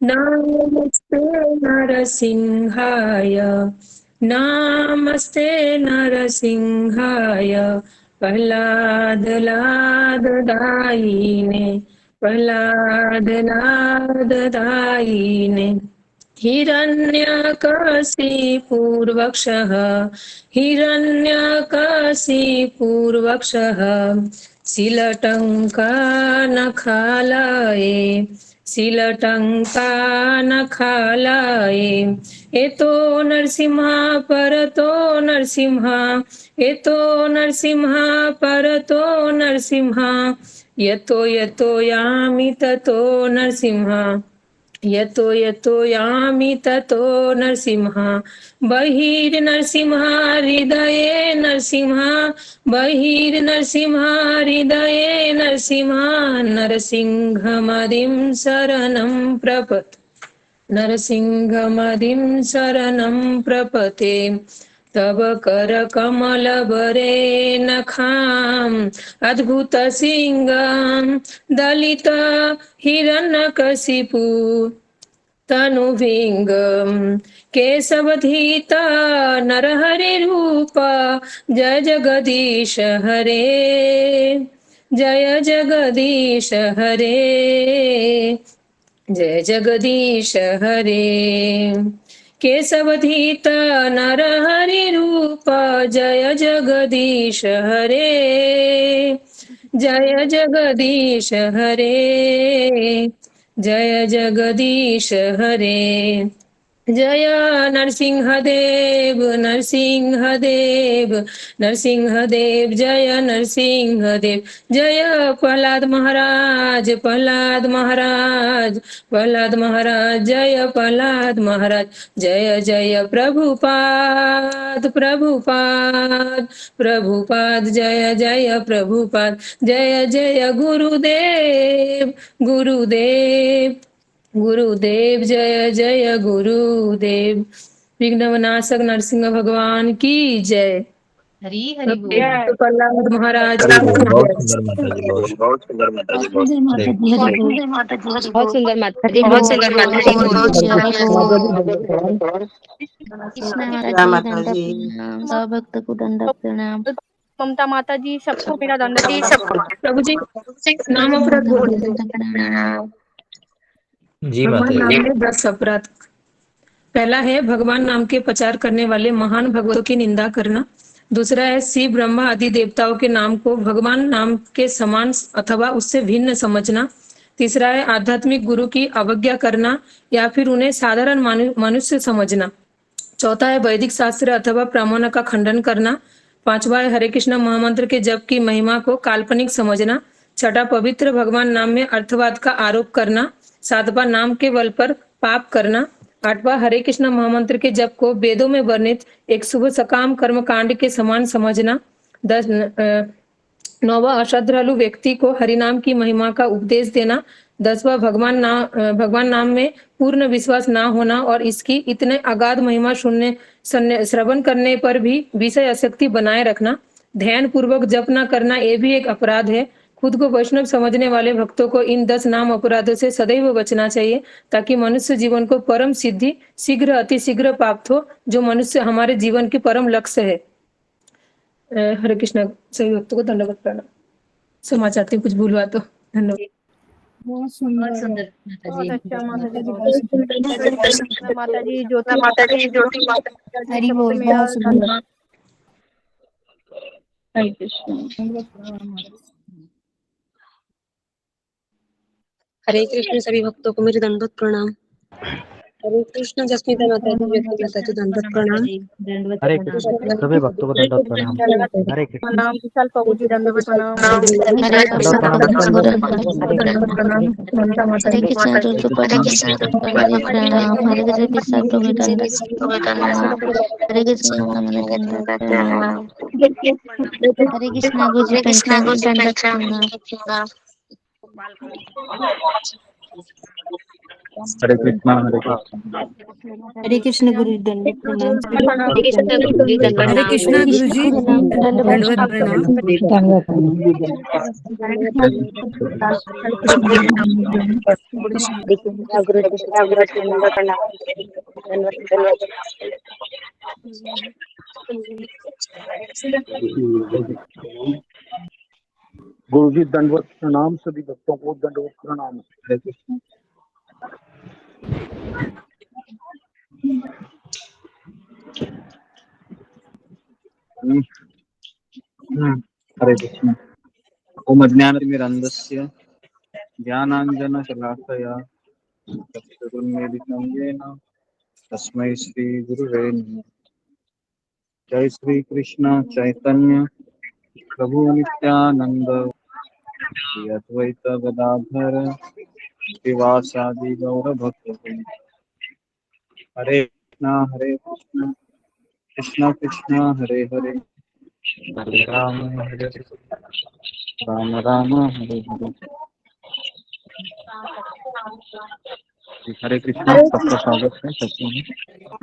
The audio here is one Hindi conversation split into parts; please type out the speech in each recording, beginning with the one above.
नमस्ते नरसिंहाय, नमस्ते नरसिंहाय, प्रह्लाद लाद दायिने, प्रह्लाद लाद दायिने। हिरण्यकशिपूर्वक्षः, हिरण्यकशिपूर्वक्षः, शीलटङ्कानखालये, शीलटङ्कानखालये। एतो नरसिंहा परतो नरसिंहा, एतो नरसिंहा परतो नरसिंहा, यतो यतो यामि ततो नरसिंहा, यतो यतो यामि ततो नरसिंहा। बहिर्नरसिंहा हृदये नरसिंहा, बहिर्नरसिंहा हृदये नरसिंहा, नरसिंहमदिं शरणं प्रपत्, नरसिंहमदिं शरणं प्रपते। तव करकमलबरे नखाम् अद्भुतसिंहं दलित हिरण्यकशिपु तनुभिङ्गम् केशवधीता नरहरि रूप, जय जगदीश हरे, जय जगदीश हरे, जय जगदीश हरे। केशवधीता नरहरि रूप, जय जगदीश हरे, जय जगदीश हरे, जय जगदीश हरे। जय नरसिंहदेव, नरसिंहदेव, नरसिंहदेव, जय नरसिंहदेव। जय प्रह्लाद महाराज, प्रह्लाद महाराज, प्रह्लाद महाराज, जय प्रह्लाद महाराज। जय जय प्रभुपाद, प्रभुपाद, प्रभुपाद, जय जय प्रभुपाद। जय जय गुरुदेव, गुरुदेव, गुरुदेव, जय जय गुरुदेव। विघ्नविनाशक नरसिंह भगवान की जय। हरी हरी बोल। प्रह्लाद महाराज की बहुत जय। सुंदर माता जी, बहुत सुंदर माता जी, बहुत बहुत सुंदर माता जी, बहुत सुंदर माता जी, बहुत सुंदर। कृष्णा जय माता माता जी जी। दंडक प्रणाम, सब भक्त को दंडक प्रणाम। ममता माता जी, सबको मेरा दंडवत जी प्रणाम। सबको प्रभु जी नाम अपराध सबको बोलिए। दंडक प्रणाम। जी माता भगवान जी। नाम में 10 अपराध। पहला है भगवान नाम के प्रचार करने वाले महान भगवतों की निंदा करना। दूसरा है शिव ब्रह्मा आदि देवताओं के नाम को भगवान नाम के समान अथवा उससे भिन्न समझना। तीसरा है आध्यात्मिक गुरु की अवज्ञा करना या फिर उन्हें साधारण मनुष्य समझना। चौथा है वैदिक शास्त्र अथवा ब्राह्मण का खंडन करना। पांचवा है हरे कृष्ण महामंत्र के जप की महिमा को काल्पनिक समझना। छठा पवित्र भगवान नाम में अर्थवाद का आरोप करना। सातवां नाम के बल पर पाप करना। आठवां हरे कृष्ण महामंत्र के जप को वेदों में वर्णित एक शुभ सकाम कर्म कांड के समान समझना। 9वां अश्रद्धालु व्यक्ति को हरिनाम की महिमा का उपदेश देना। 10वां भगवान नाम में पूर्ण विश्वास ना होना और इसकी इतने अगाध महिमा श्रवण करने पर भी विषय आसक्ति बनाए रखना। ध्यान पूर्वक जप न करना ये भी एक अपराध है। खुद को वैष्णव समझने वाले भक्तों को इन 10 नाम अपराधों से सदैव बचना चाहिए ताकि मनुष्य जीवन को परम सिद्धि शीघ्र अतिशीघ्र प्राप्त हो, जो मनुष्य हमारे जीवन की परम लक्ष्य है। हरे कृष्ण। सभी भक्तों को दंडवत प्रणाम। क्षमा चाहती हूँ कुछ भूल हुआ तो। धन्यवाद। बहुत सुंदर माता बहुत जी। अच्छा माता जी, बहुत सुंदर। माता जी ज्योति माता जी, ज्योति माता हरी बोल। मेरा बहुत सुंदर। हरे कृष्ण। हरे कृष्ण। सभी भक्तों को मेरे दंडवत प्रणाम। हरे कृष्ण। जसमीता माता जी, ज्योति माता जी, दंडवत प्रणाम। हरे कृष्ण। सभी भक्तों को दंडवत प्रणाम। हरे कृष्ण। प्रणाम विशाल प्रभु जी, दंडवत प्रणाम। हरे दंडवत कृष्ण प्रणाम भक्त को विशाल दंडक माता जी। प्रणाम। प्रणाम ममता माता हरे जी। कृष्ण रुद्रप्रभु दंडक प्रणाम। हरे कृष्ण विशाल प्रभु दंडक प्रणाम। हरे कृष्ण नमन दंडक प्रणाम। हरे कृष्ण गुरु पंचांग दंडक प्रणाम। हरे कृष्णा हरे कृष्णा। हरे कृष्ण गुरु दंडवत प्रणाम। हरे कृष्ण गुरु जी दंडवत हरे प्रणाम। कृष्णा गुरु जी दंडवत प्रणाम। गुरु जी दंडवत प्रणाम, सभी भक्तों को दंडवत प्रणाम। हरे कृष्णा। हरे कृष्णा। ओम अज्ञानतिमिरन्धस्य ज्ञानाञ्जनशलाकया चक्षुरुन्मीलितं येन तस्मै श्रीगुरुवे नमः। जय श्री कृष्ण चैतन्य प्रभु नित्यानंद श्री अद्वैत गदाधर श्रीवासादि गौर भक्तवृंद। हरे कृष्ण कृष्ण कृष्ण हरे हरे, हरे राम राम राम हरे हरे। हरे कृष्णा, सबका स्वागत है सबको।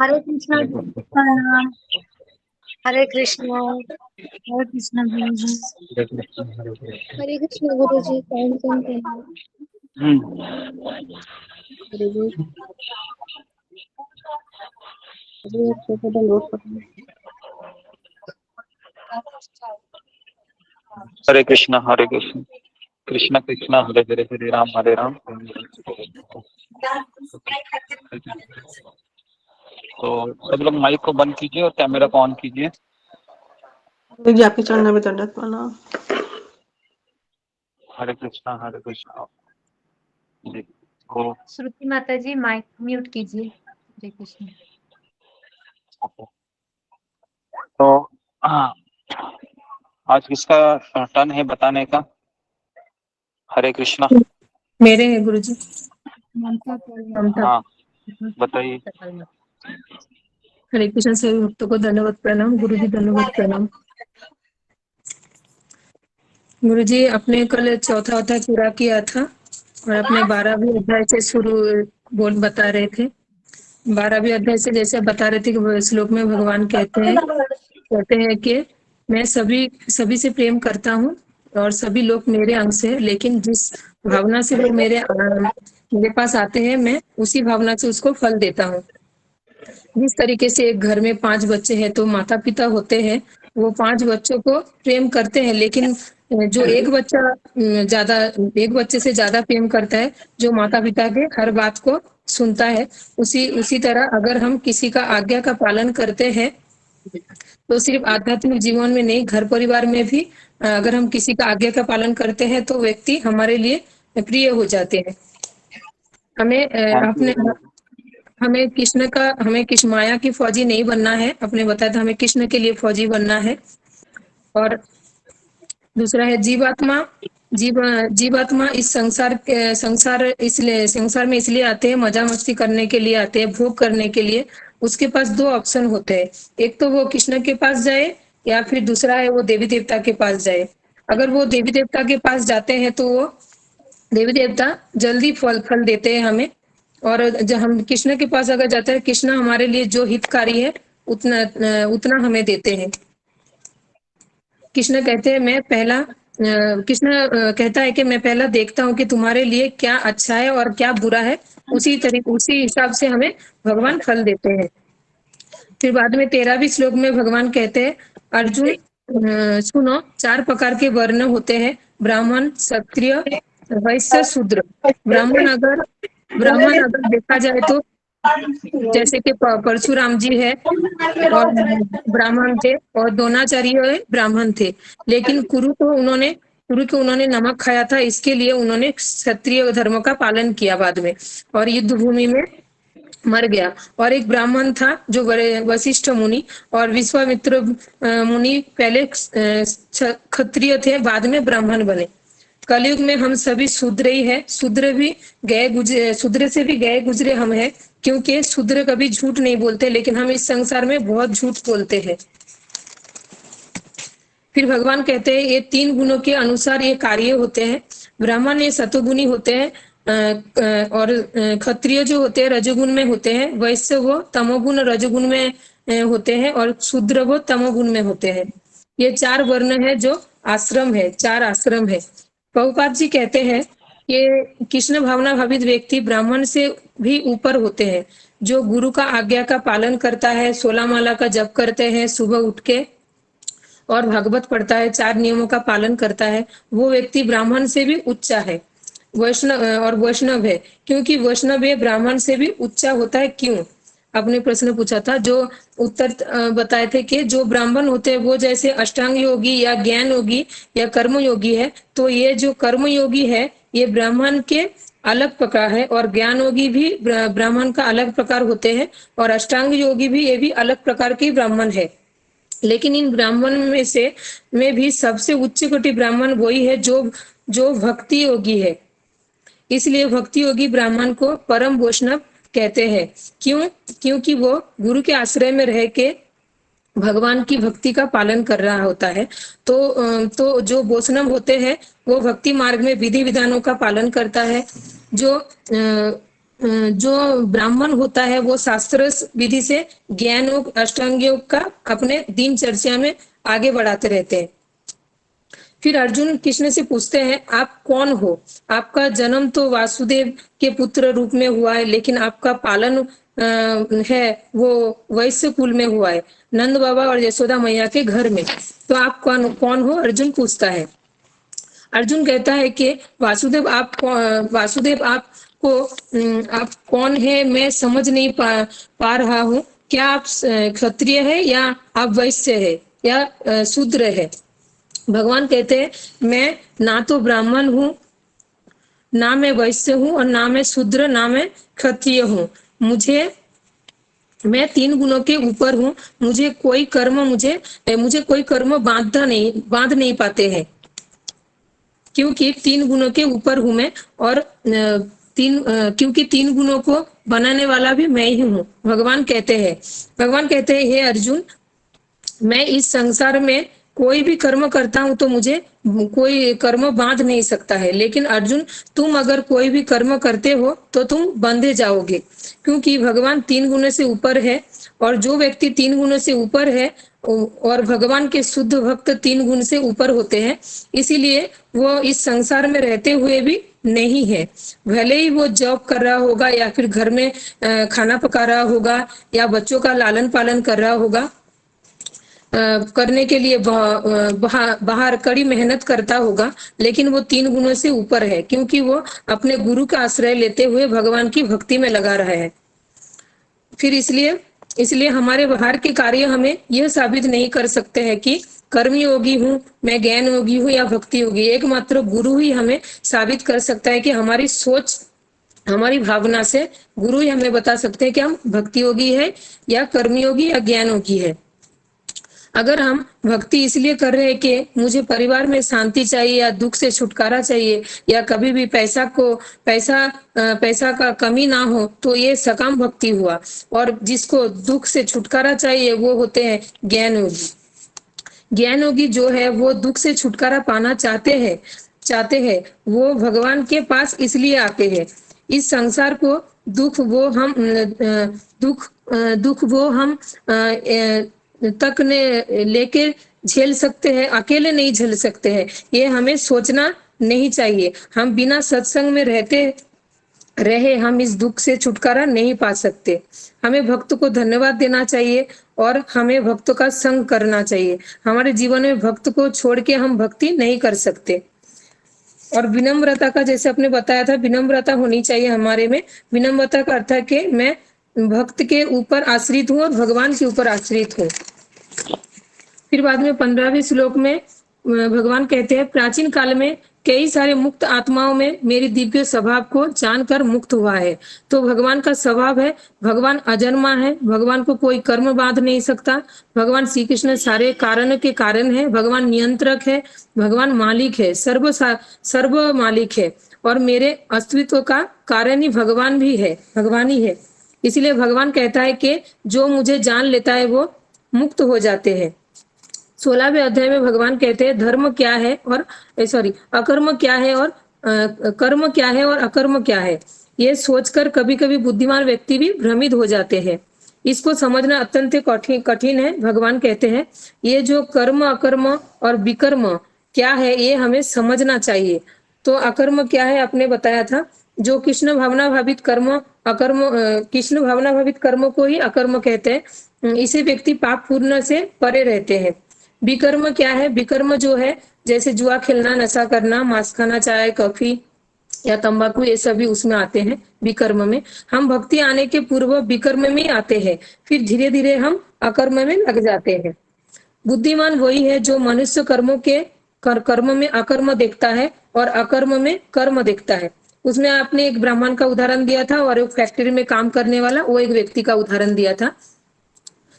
हरे कृष्ण प्रणाम। हरे कृष्ण। हरे कृष्ण गुरु जी। हरे कृष्ण हरे हरे। हरे कृष्ण गुरु जी प्रणाम। हरे कृष्ण कृष्ण कृष्ण हरे हरे, हरे राम तो सब लोग माइक को बंद कीजिए और कैमरा को ऑन कीजिए। जी आपके चरणों में दंडवत प्रणाम। हरे कृष्णा जी। तो श्रुति माता जी माइक म्यूट कीजिए। हरे कृष्ण। तो हाँ, आज किसका टर्न है बताने का? हरे कृष्णा। मेरे हैं गुरुजी। ममता। हाँ बताइए। हरे कृष्ण सभी भक्तों को दंडवत प्रणाम। गुरुजी दंडवत प्रणाम। गुरुजी अपने कल चौथा अध्याय पूरा किया था और अपने 12वें अध्याय से शुरू बता रहे थे। 12वें अध्याय से जैसे बता रहे थे कि श्लोक में भगवान कहते हैं कि मैं सभी से प्रेम करता हूँ और सभी लोग मेरे अंश है, लेकिन जिस भावना से वो मेरे पास आते हैं मैं उसी भावना से उसको फल देता हूँ। जिस तरीके से एक घर में 5 बच्चे हैं तो माता पिता होते हैं, वो 5 बच्चों को प्रेम करते हैं, लेकिन जो एक बच्चे से ज्यादा प्रेम करता है, जो माता पिता के हर बात को सुनता है, उसी तरह अगर हम किसी का आज्ञा का पालन करते हैं तो सिर्फ आध्यात्मिक जीवन में नहीं, घर परिवार में भी अगर हम किसी का आज्ञा का पालन करते हैं तो व्यक्ति हमारे लिए प्रिय हो जाते हैं। हमें कृष्ण माया की फौजी नहीं बनना है। अपने बताया था हमें कृष्ण के लिए फौजी बनना है। और दूसरा है जीवात्मा इस संसार में इसलिए आते हैं, मजा मस्ती करने के लिए आते हैं, भोग करने के लिए। उसके पास 2 ऑप्शन होते हैं, एक तो वो कृष्ण के पास जाए या फिर दूसरा है वो देवी देवता के पास जाए। अगर वो देवी देवता के पास जाते हैं तो वो देवी देवता जल्दी फल देते हैं हमें, और जब हम कृष्ण के पास अगर जाते हैं, कृष्ण हमारे लिए जो हितकारी है उतना हमें देते हैं। कृष्ण कहते हैं कहता है कि मैं पहला देखता हूँ कि तुम्हारे लिए क्या अच्छा है और क्या बुरा है, उसी हिसाब से हमें भगवान फल देते हैं। फिर बाद में 13वें श्लोक में भगवान कहते हैं, अर्जुन सुनो, 4 प्रकार के वर्ण होते हैं, ब्राह्मण, क्षत्रिय, वैश्य, शूद्र। ब्राह्मण अगर देखा जाए तो जैसे कि परशुराम जी है और ब्राह्मण थे, और द्रोणाचार्य ब्राह्मण थे, लेकिन कुरु को उन्होंने नमक खाया था, इसके लिए उन्होंने क्षत्रिय धर्म का पालन किया बाद में, और युद्ध भूमि में मर गया। और एक ब्राह्मण था जो वशिष्ठ मुनि और विश्वामित्र मुनि पहले क्षत्रिय थे, बाद में ब्राह्मण बने। कलयुग में हम सभी शूद्र ही है, शूद्र से भी गए गुजरे हम हैं, क्योंकि शूद्र कभी झूठ नहीं बोलते, लेकिन हम इस संसार में बहुत झूठ बोलते हैं। फिर भगवान कहते हैं ये 3 गुणों के अनुसार ये कार्य होते हैं। ब्राह्मण ये सतोगुणी होते हैं, क्षत्रिय जो होते हैं रजोगुण में होते हैं, वैश्य वो तमोगुण रजोगुण में होते हैं, और शूद्र वो तमोगुण में होते हैं। ये 4 वर्ण है जो आश्रम है, 4 आश्रम है। प्रभुपाद जी कहते हैं कि कृष्ण भावना भावित व्यक्ति ब्राह्मण से भी ऊपर होते हैं, जो गुरु का आज्ञा का पालन करता है, 16 माला का जप करते हैं, सुबह उठ के और भागवत पढ़ता है, 4 नियमों का पालन करता है, वो व्यक्ति ब्राह्मण से भी ऊंचा है, वैष्णव है। क्योंकि वैष्णव है ब्राह्मण से भी ऊंचा होता है। क्यों? आपने प्रश्न पूछा था, जो उत्तर बताए थे कि जो ब्राह्मण होते हैं वो जैसे अष्टांग योगी या ज्ञान योगी या कर्म योगी है, तो ये जो कर्म योगी है ये ब्राह्मण के अलग प्रकार है, और ज्ञान योगी भी ब्राह्मण का अलग प्रकार होते हैं, और अष्टांग योगी भी ये भी अलग प्रकार के ब्राह्मण है। लेकिन इन ब्राह्मण में भी सबसे उच्च कोटि ब्राह्मण वही है जो भक्ति योगी है। इसलिए भक्ति योगी ब्राह्मण को परम वैष्णव कहते हैं। क्यों? क्योंकि वो गुरु के आश्रय में रह के भगवान की भक्ति का पालन कर रहा होता है। तो जो वैष्णव होते हैं वो भक्ति मार्ग में विधि विधानों का पालन करता है। जो ब्राह्मण होता है वो शास्त्र विधि से ज्ञान योग अष्टांग योग का अपने दिनचर्या में आगे बढ़ाते रहते हैं। फिर अर्जुन कृष्ण से पूछते हैं, आप कौन हो? आपका जन्म तो वासुदेव के पुत्र रूप में हुआ है, लेकिन आपका पालन है वो वैश्य कुल में हुआ है, नंद बाबा और यशोदा मैया के घर में। तो आप कौन हो? अर्जुन पूछता है। अर्जुन कहता है कि वासुदेव आप कौन है मैं समझ नहीं पा रहा हूँ। क्या आप क्षत्रिय है या आप वैश्य है या शूद्र है? भगवान कहते हैं, मैं ना तो ब्राह्मण हूँ, ना मैं वैश्य हूँ, और ना मैं शूद्र, ना मैं क्षत्रिय हूँ। मैं 3 गुणों के ऊपर हूँ। मुझे कोई कर्म बांध नहीं पाते हैं, क्योंकि 3 गुणों के ऊपर हूँ मैं, और क्योंकि 3 गुणों को बनाने वाला भी मैं ही हूँ। भगवान कहते हैं हे अर्जुन, मैं इस संसार में कोई भी कर्म करता हूं तो मुझे कोई कर्म बांध नहीं सकता है। लेकिन अर्जुन, तुम अगर कोई भी कर्म करते हो तो तुम बंधे जाओगे, क्योंकि भगवान 3 गुणों से ऊपर है, और जो व्यक्ति 3 गुणों से ऊपर है और भगवान के शुद्ध भक्त 3 गुण से ऊपर होते हैं, इसीलिए वो इस संसार में रहते हुए भी नहीं है। भले ही वो जॉब कर रहा होगा, या फिर घर में खाना पका रहा होगा, या बच्चों का लालन पालन कर रहा होगा, करने के लिए बाहर कड़ी मेहनत करता होगा, लेकिन वो 3 गुणों से ऊपर है, क्योंकि वो अपने गुरु का आश्रय लेते हुए भगवान की भक्ति में लगा रहा है। फिर इसलिए हमारे बाहर के कार्य हमें यह साबित नहीं कर सकते हैं कि कर्मी योगी हूँ, मैं ज्ञान योगी हूँ या भक्ति योगी। एकमात्र गुरु ही हमें साबित कर सकता है कि हमारी सोच, हमारी भावना से गुरु ही हमें बता सकते हैं कि हम भक्ति योगी है या कर्मी योगी या ज्ञान योगी है। अगर हम भक्ति इसलिए कर रहे हैं कि मुझे परिवार में शांति चाहिए, या दुख से छुटकारा चाहिए, या कभी भी पैसा का कमी ना हो, तो ये सकाम भक्ति हुआ। और जिसको दुख से छुटकारा चाहिए वो होते हैं ज्ञान योगी। ज्ञान योगी जो है वो दुख से छुटकारा पाना चाहते हैं, वो भगवान के पास इसलिए आते हैं। इस संसार को दुख वो हम तक ने लेके झेल सकते हैं, अकेले नहीं झेल सकते हैं। ये हमें सोचना नहीं चाहिए। हम बिना सत्संग में रहे हम इस दुख से छुटकारा नहीं पा सकते। हमें भक्त को धन्यवाद देना चाहिए, और हमें भक्त का संग करना चाहिए। हमारे जीवन में भक्त को छोड़ के हम भक्ति नहीं कर सकते। और विनम्रता का, जैसे आपने बताया था, विनम्रता होनी चाहिए हमारे में। विनम्रता का अर्थ है कि मैं भक्त के ऊपर आश्रित हूँ और भगवान के ऊपर आश्रित हूँ। फिर बाद में 15वें श्लोक में भगवान कहते हैं, प्राचीन काल में कई सारे मुक्त आत्माओं में मेरी दिव्य स्वभाव को जानकर मुक्त हुआ है। तो भगवान का स्वभाव है, भगवान अजन्मा है, भगवान को कोई कर्म बांध नहीं सकता। भगवान श्री कृष्ण सारे कारण के कारण है, भगवान नियंत्रक है, भगवान मालिक है, सर्व मालिक है, और मेरे अस्तित्व का कारण ही भगवान ही है। इसलिए भगवान कहता है कि जो मुझे जान लेता है वो मुक्त हो जाते हैं। 16वें अध्याय में भगवान कहते हैं, अकर्म क्या है और कर्म क्या है और अकर्म क्या है, ये सोचकर कभी कभी बुद्धिमान व्यक्ति भी भ्रमित हो जाते हैं। इसको समझना अत्यंत कठिन है। भगवान कहते हैं ये जो कर्म अकर्म और विकर्म क्या है ये हमें समझना चाहिए। तो अकर्म क्या है आपने बताया था, जो कृष्ण भावना भावित कर्म अकर्म, कृष्ण भावना भावित कर्म को ही अकर्म कहते हैं। इसे व्यक्ति पाप पूर्ण से परे रहते हैं। विकर्म क्या है, विकर्म जो है जैसे जुआ खेलना, नशा करना, मांस खाना, चाय कॉफी या तंबाकू, ये सभी उसमें आते हैं विकर्म में। हम भक्ति आने के पूर्व विकर्म में आते हैं, फिर धीरे धीरे हम अकर्म में लग जाते हैं। बुद्धिमान वही है जो मनुष्य कर्मों के कर्म में अकर्म देखता है और अकर्म में कर्म देखता है। उसमें आपने एक ब्राह्मण का उदाहरण दिया था और एक फैक्ट्री में काम करने वाला वो एक व्यक्ति का उदाहरण दिया था।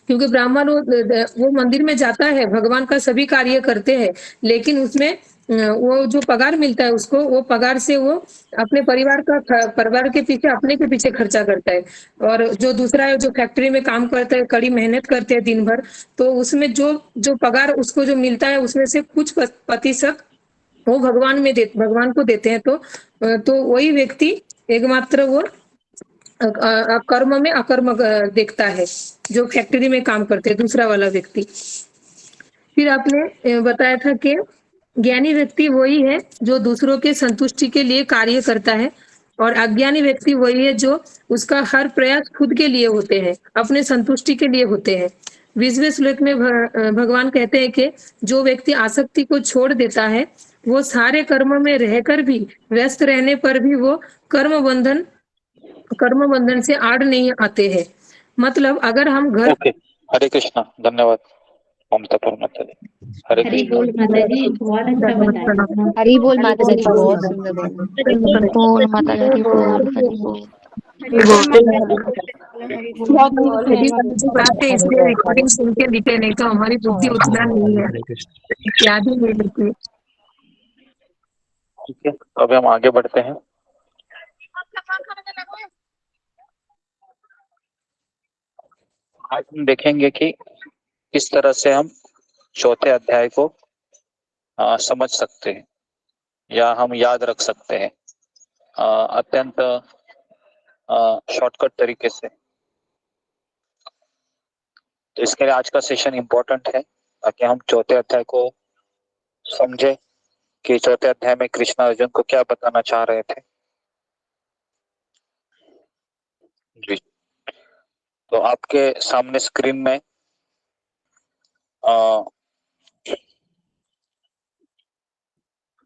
क्योंकि ब्राह्मण वो मंदिर में जाता है, भगवान का सभी कार्य करते हैं, लेकिन उसमें वो जो पगार मिलता है उसको, वो पगार से वो अपने परिवार के पीछे, अपने के पीछे खर्चा करता है। और जो दूसरा है जो फैक्ट्री में काम करता है, कड़ी मेहनत करते हैं दिन भर, तो उसमें जो पगार उसको जो मिलता है उसमें से कुछ प्रतिशत वो भगवान को देते हैं। तो वही व्यक्ति एकमात्र वो कर्म में अकर्म देखता है जो फैक्ट्री में काम करते हैं, दूसरा वाला व्यक्ति। फिर आपने बताया था कि ज्ञानी व्यक्ति वही है जो दूसरों के संतुष्टि के लिए कार्य करता है और अज्ञानी व्यक्ति वही है जो उसका हर प्रयास खुद के लिए होते हैं, अपने संतुष्टि के लिए होते हैं। 20वें श्लोक में भगवान कहते हैं कि जो व्यक्ति आसक्ति को छोड़ देता है वो सारे कर्म में रहकर भी, व्यस्त रहने पर भी वो कर्म बंधन से आड़ नहीं आते हैं। मतलब अगर हम घर ओके, हरे कृष्णा, धन्यवाद ममता माता जी। हरे हरी कृष्णा। बोल माता जी, बहुत अच्छा बताया। हरी बोल माता जी, बहुत सुंदर बोला। हरी बोल माता जी, हरी बोल, हरी बोल। बात है, इसलिए रिकॉर्डिंग सुन के लिखे, नहीं तो हमारी बुद्धि उतना नहीं है, याद ही नहीं लिखी। ठीक है, तो अभी हम आगे बढ़ते हैं। आज हम देखेंगे कि किस तरह से हम चौथे अध्याय को समझ सकते हैं या हम याद रख सकते हैं अत्यंत शॉर्टकट तरीके से। तो इसके लिए आज का सेशन इम्पोर्टेंट है ताकि हम चौथे अध्याय को समझे कि चौथे अध्याय में कृष्ण अर्जुन को क्या बताना चाह रहे थे। जी, तो आपके सामने स्क्रीन में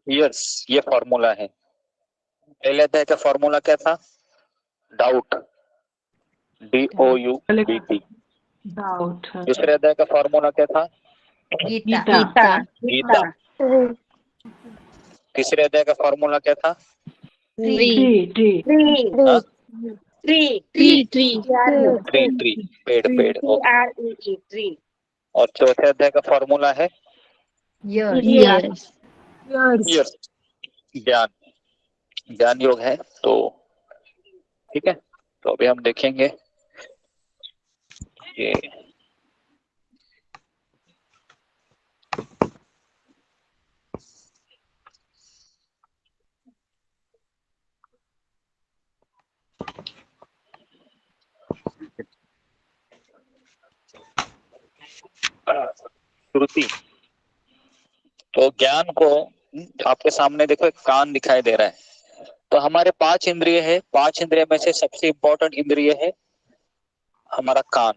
यस, ये फॉर्मूला है। पहले अध्याय का फॉर्मूला क्या था? Doubt, DOUBT। दूसरे अध्याय का फॉर्मूला क्या था? गीता। गीता। तीसरे अध्याय का फॉर्मूला क्या था? ट्री, पेड़। ओके। और चौथे अध्याय का फॉर्मूला है यस। यस, ज्ञान योग है। तो ठीक है, तो अभी हम देखेंगे ये श्रुति। तो ज्ञान को आपके सामने देखो, एक कान दिखाई दे रहा है। तो हमारे 5 इंद्रिय है, 5 इंद्रिय में से सबसे इंपॉर्टेंट इंद्रिय है हमारा कान।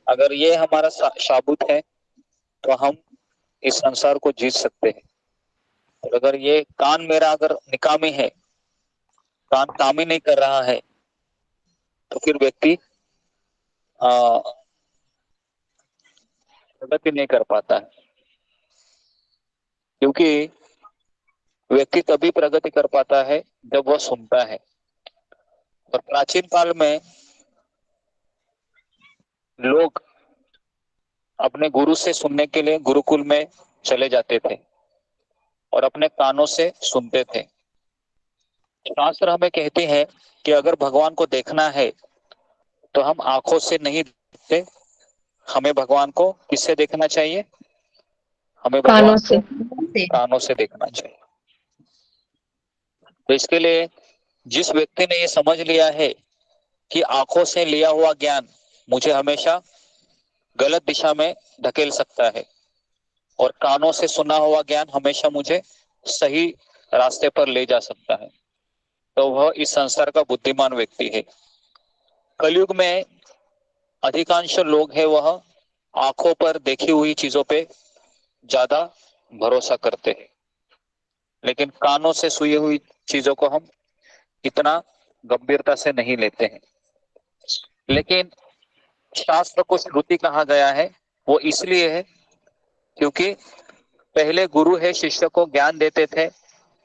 अगर ये हमारा शाबुत है तो हम इस संसार को जीत सकते हैं। और अगर ये कान मेरा अगर निकामी है, कान काम ही नहीं कर रहा है, तो फिर व्यक्ति प्रगति नहीं कर पाता है। क्योंकि व्यक्ति तभी प्रगति कर पाता है जब वह सुनता है। और प्राचीन काल में लोग अपने गुरु से सुनने के लिए गुरुकुल में चले जाते थे और अपने कानों से सुनते थे। शास्त्र हमें कहते हैं कि अगर भगवान को देखना है तो हम आंखों से नहीं देखते, हमें भगवान को किससे देखना चाहिए? हमें भगवान को कानों से देखना चाहिए। तो इसके लिए जिस व्यक्ति ने ये समझ लिया है कि आंखों से लिया हुआ ज्ञान मुझे हमेशा गलत दिशा में धकेल सकता है और कानों से सुना हुआ ज्ञान हमेशा मुझे सही रास्ते पर ले जा सकता है, तो वह इस संसार का बुद्धिमान व्यक्ति है। कलयुग में अधिकांश लोग हैं वह आंखों पर देखी हुई चीजों पे ज्यादा भरोसा करते हैं, लेकिन कानों से सुनी हुई चीजों को हम इतना गंभीरता से नहीं लेते हैं। लेकिन शास्त्र को श्रुति कहा गया है वो इसलिए है क्योंकि पहले गुरु है शिष्य को ज्ञान देते थे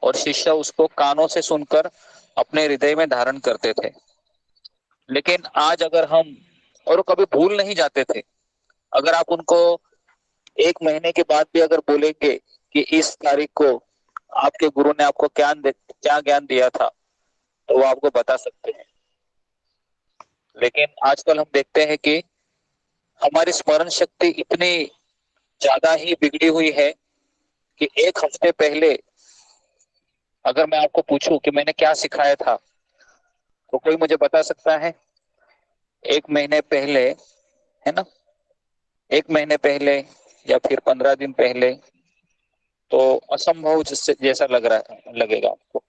और शिष्य उसको कानों से सुनकर अपने हृदय में धारण करते थे। लेकिन आज अगर हम, और कभी भूल नहीं जाते थे, अगर आप उनको 1 महीने के बाद भी अगर बोलेंगे कि इस तारीख को आपके गुरु ने आपको क्या ज्ञान दिया था, तो वो आपको बता सकते हैं। लेकिन आजकल हम देखते हैं कि हमारी स्मरण शक्ति इतनी ज्यादा ही बिगड़ी हुई है कि 1 हफ्ते पहले अगर मैं आपको पूछूं कि मैंने क्या सिखाया था, तो कोई मुझे बता सकता है? 1 महीने पहले, है ना, 1 महीने पहले या फिर 15 दिन पहले, तो असंभव जैसा लगेगा आपको,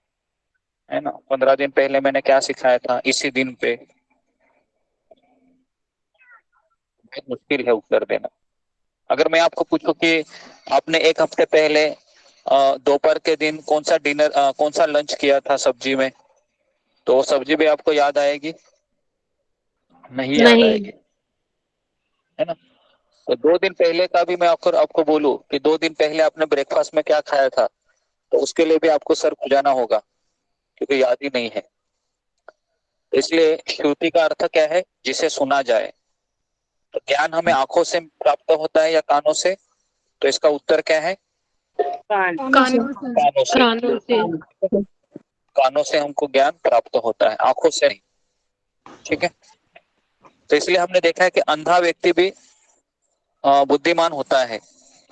है ना। 15 दिन पहले मैंने क्या सिखाया था इसी दिन पे, बहुत मुश्किल है उत्तर देना। अगर मैं आपको पूछूं कि आपने 1 हफ्ते पहले दोपहर के दिन कौन सा लंच किया था सब्जी में, तो वो सब्जी भी आपको याद आएगी? नहीं याद आएगी, है ना। तो 2 दिन पहले का भी मैं आपको बोलूं कि 2 दिन पहले आपने ब्रेकफास्ट में क्या खाया था, तो उसके लिए भी आपको सर खुजाना होगा क्योंकि याद ही नहीं है। इसलिए श्रुति का अर्थ क्या है? जिसे सुना जाए। तो ज्ञान हमें आंखों से प्राप्त होता है या कानों से? तो इसका उत्तर क्या है? कानों से हमको ज्ञान प्राप्त होता है, आंखों से नहीं। ठीक है, तो इसलिए हमने देखा है कि अंधा व्यक्ति भी बुद्धिमान होता है।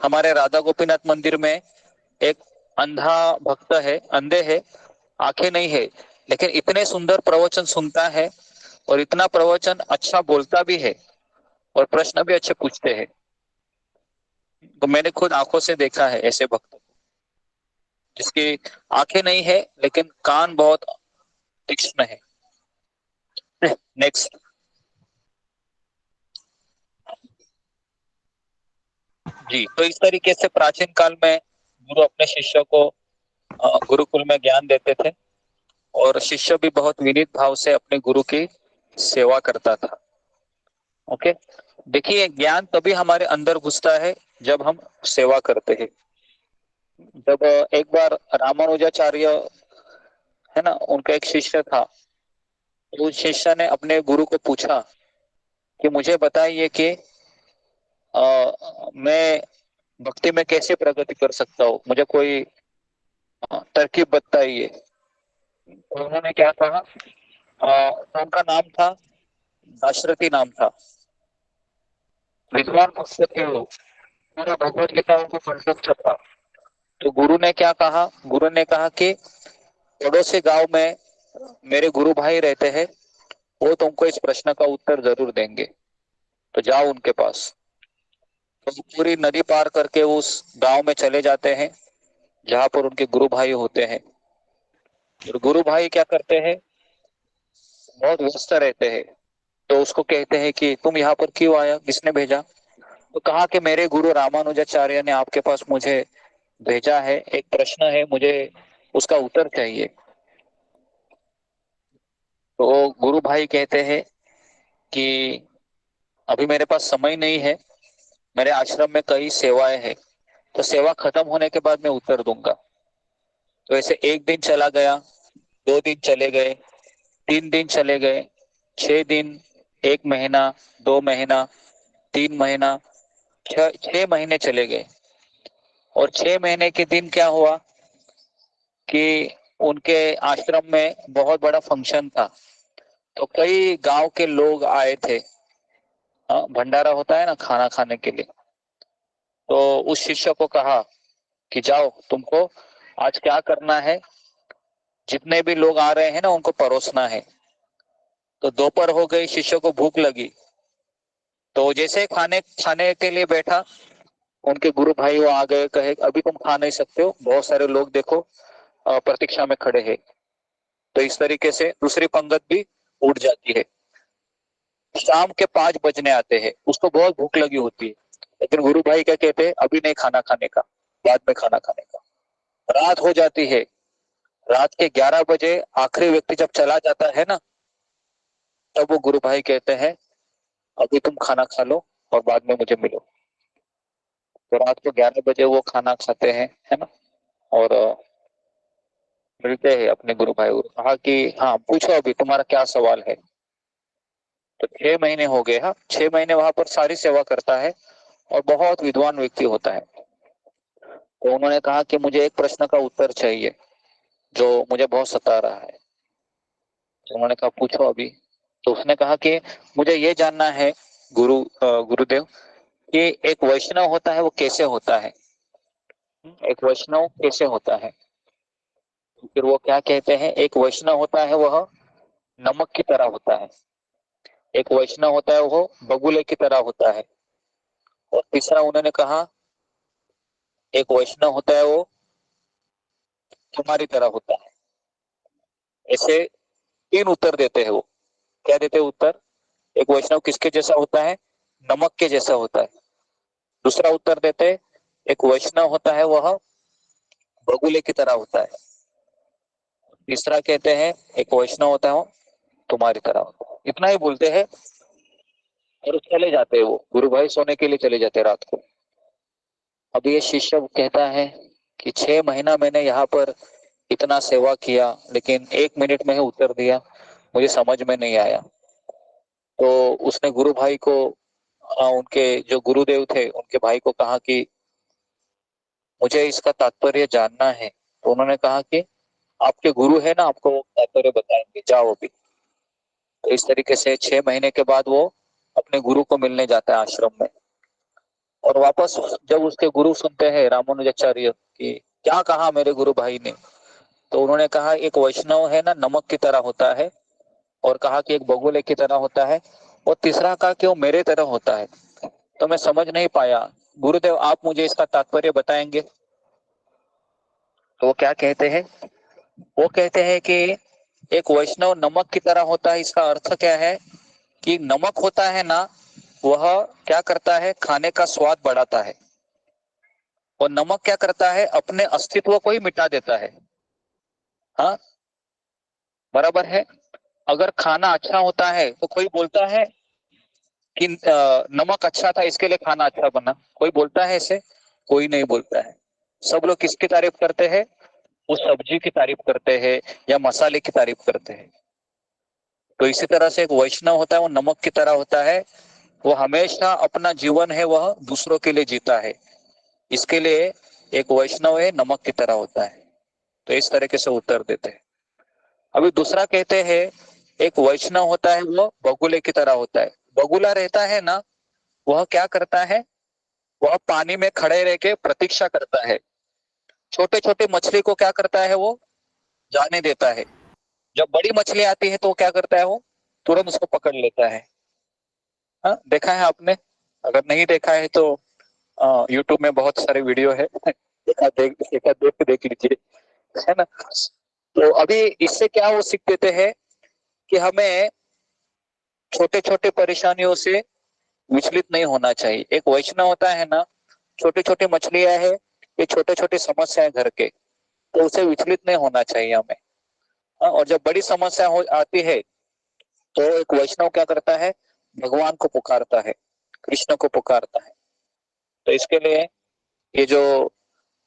हमारे राधा गोपीनाथ मंदिर में एक अंधा भक्त है, अंधे है, आंखें नहीं है, लेकिन इतने सुंदर प्रवचन सुनता है और इतना प्रवचन अच्छा बोलता भी है और प्रश्न भी अच्छे पूछते हैं। तो मैंने खुद आंखों से देखा है ऐसे भक्त को, जिसकी आंखें नहीं है लेकिन कान बहुत तीक्ष्ण है। नेक्स्ट। जी, तो इस तरीके से प्राचीन काल में गुरु अपने शिष्य को गुरुकुल में ज्ञान देते थे और शिष्य भी बहुत विनीत भाव से अपने गुरु की सेवा करता था। ओके, देखिए ज्ञान तभी हमारे अंदर घुसता है जब हम सेवा करते हैं। जब एक बार रामानुजाचार्य, है ना, उनका एक शिष्य था, उस शिष्य ने अपने गुरु को पूछा कि मुझे बताइए कि मैं भक्ति में कैसे प्रगति कर सकता हूँ, मुझे कोई तरकीब बताइए। तो उन्होंने क्या कहा, तो उनका नाम था दाशरथी, नाम था, विद्वान भक्त थे वो, पूरा भगवत गीता उनको कंठस्थ था। तो गुरु ने क्या कहा, गुरु ने कहा कि पड़ोसी गांव में मेरे गुरु भाई रहते हैं, वो तुमको इस प्रश्न का उत्तर जरूर देंगे, तो जाओ उनके पास। तो पूरी नदी पार करके उस गांव में चले जाते हैं जहां पर उनके गुरु भाई होते हैं। और गुरु भाई क्या करते हैं, बहुत व्यस्त रहते हैं। तो उसको कहते हैं कि तुम यहाँ पर क्यों आया, किसने भेजा? तो कहा कि मेरे गुरु रामानुजाचार्य ने आपके पास मुझे भेजा है, एक प्रश्न है, मुझे उसका उत्तर चाहिए। तो गुरु भाई कहते हैं कि अभी मेरे पास समय नहीं है, मेरे आश्रम में कई सेवाएं हैं, तो सेवा खत्म होने के बाद मैं उत्तर दूंगा। तो ऐसे 1 दिन चला गया, 2 दिन चले गए, 3 दिन चले गए, 6 दिन, 1 महीना, 2 महीना, 3 महीना, 6 महीने चले गए। और 6 महीने के दिन क्या हुआ कि उनके आश्रम में बहुत बड़ा फंक्शन था, तो कई गांव के लोग आए थे। भंडारा होता है ना, खाना खाने के लिए। तो उस शिष्य को कहा कि जाओ, तुमको आज क्या करना है, जितने भी लोग आ रहे हैं ना उनको परोसना है। तो दोपहर हो गई, शिष्य को भूख लगी, तो जैसे खाने खाने के लिए बैठा, उनके गुरु भाई वो आ गए, कहे अभी तुम खा नहीं सकते हो, बहुत सारे लोग देखो प्रतीक्षा में खड़े हैं। तो इस तरीके से दूसरी पंगत भी उठ जाती है। शाम के 5 बजने आते हैं, उसको बहुत भूख लगी होती है, लेकिन गुरु भाई क्या कहते हैं, अभी नहीं खाना खाने का, बाद में खाना खाने का। रात हो जाती है, रात के 11 बजे आखिरी व्यक्ति जब चला जाता है ना, तब वो गुरु भाई कहते हैं अभी तुम खाना खा लो और बाद में मुझे मिलो। तो रात को 11 बजे वो खाना खाते हैं, है ना, और मिलते हैं अपने गुरु भाई को। कहा कि हाँ पूछो अभी तुम्हारा क्या सवाल है। तो 6 महीने हो गए, हाँ 6 महीने वहां पर सारी सेवा करता है और बहुत विद्वान व्यक्ति होता है। तो उन्होंने कहा कि मुझे एक प्रश्न का उत्तर चाहिए जो मुझे बहुत सता रहा है। तो उन्होंने कहा पूछो अभी। तो उसने कहा कि मुझे ये जानना है गुरुदेव कि एक वैष्णव होता है वो कैसे होता है, एक वैष्णव कैसे होता है। फिर वो क्या कहते हैं, एक वैष्णव होता है वह नमक की तरह होता है, एक वैष्णव होता है वो बगुले की तरह होता है, और तीसरा उन्होंने कहा एक वैष्णव होता है वो तुम्हारी तरह होता है। ऐसे 3 उत्तर देते हैं वो। क्या देते हैं उत्तर, एक वैष्णव किसके जैसा होता है, नमक के जैसा होता है। दूसरा उत्तर देते, एक वैष्णव होता है वह बगुले की तरह होता है। तीसरा कहते हैं एक वैष्णव होता है वो तुम्हारी तरह होता है। इतना ही बोलते हैं और चले जाते हैं, वो गुरु भाई सोने के लिए चले जाते हैं रात को। अब ये शिष्य कहता है कि 6 महीना मैंने यहाँ पर इतना सेवा किया, लेकिन 1 मिनट में ही उत्तर दिया, मुझे समझ में नहीं आया। तो उसने गुरु भाई को उनके जो गुरुदेव थे उनके भाई को कहा कि मुझे इसका तात्पर्य जानना है। तो उन्होंने कहा कि आपके गुरु है ना, आपको तात्पर्य बताएंगे, जाओ अभी। तो इस तरीके से 6 महीने के बाद वो अपने गुरु को मिलने जाता है आश्रम में। और वापस जब उसके गुरु सुनते हैं रामानुजाचार्य कि क्या कहा मेरे गुरु भाई ने, तो उन्होंने कहा एक वैष्णव है ना नमक की तरह होता है, और कहा कि एक बगुले की तरह होता है, और तीसरा कहा कि वो मेरे तरह होता है। तो मैं समझ नहीं पाया, गुरुदेव आप मुझे इसका तात्पर्य बताएंगे। तो वो क्या कहते हैं, वो कहते हैं कि एक वैष्णव नमक की तरह होता है, इसका अर्थ क्या है कि नमक होता है ना, वह क्या करता है, खाने का स्वाद बढ़ाता है, और नमक क्या करता है, अपने अस्तित्व को ही मिटा देता है। हाँ बराबर है। अगर खाना अच्छा होता है तो कोई बोलता है कि नमक अच्छा था इसके लिए खाना अच्छा बना, कोई बोलता है ऐसे, कोई नहीं बोलता है। सब लोग किसकी तारीफ करते हैं, उस सब्जी की तारीफ करते हैं या मसाले की तारीफ करते हैं। तो इसी तरह से एक वैष्णव होता है वो नमक की तरह होता है, वो हमेशा अपना जीवन है वह दूसरों के लिए जीता है, इसके लिए एक वैष्णव है नमक की तरह होता है। तो इस तरीके से उत्तर देते हैं। अभी दूसरा कहते हैं एक वैष्णव होता है वो बगुले की तरह होता है। बगुला रहता है ना, वह क्या करता है, वह पानी में खड़े रह के प्रतीक्षा करता है, छोटे छोटे मछली को क्या करता है वो जाने देता है। जब बड़ी मछली आती है तो वो क्या करता है, वो तुरंत उसको पकड़ लेता है। हाँ देखा है आपने, अगर नहीं देखा है तो यूट्यूब में बहुत सारे वीडियो है, देख लीजिए, है ना। तो अभी इससे क्या वो सीख देते हैं कि हमें छोटे छोटे परेशानियों से विचलित नहीं होना चाहिए। एक वैष्णव होता है ना, छोटी छोटी मछलियां है, ये छोटे छोटे समस्याएं घर के, तो उसे विचलित नहीं होना चाहिए हमें। और जब बड़ी समस्या हो आती है तो एक वैष्णव क्या करता है, भगवान को पुकारता है, कृष्ण को पुकारता है। तो इसके लिए ये जो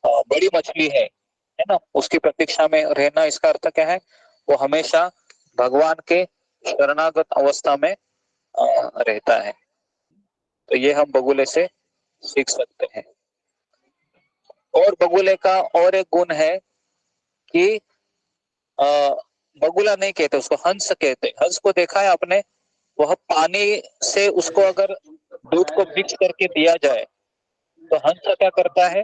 बड़ी मछली है ना, उसकी प्रतीक्षा में रहना, इसका अर्थ क्या है, वो हमेशा भगवान के शरणागत अवस्था में रहता है। तो ये हम बगुले से सीख सकते हैं। और बगुले का और एक गुण है कि बगुला नहीं कहते उसको, हंस कहते। हंस को देखा है आपने, वह पानी से उसको अगर दूध को मिक्स करके दिया जाए तो हंस क्या करता है,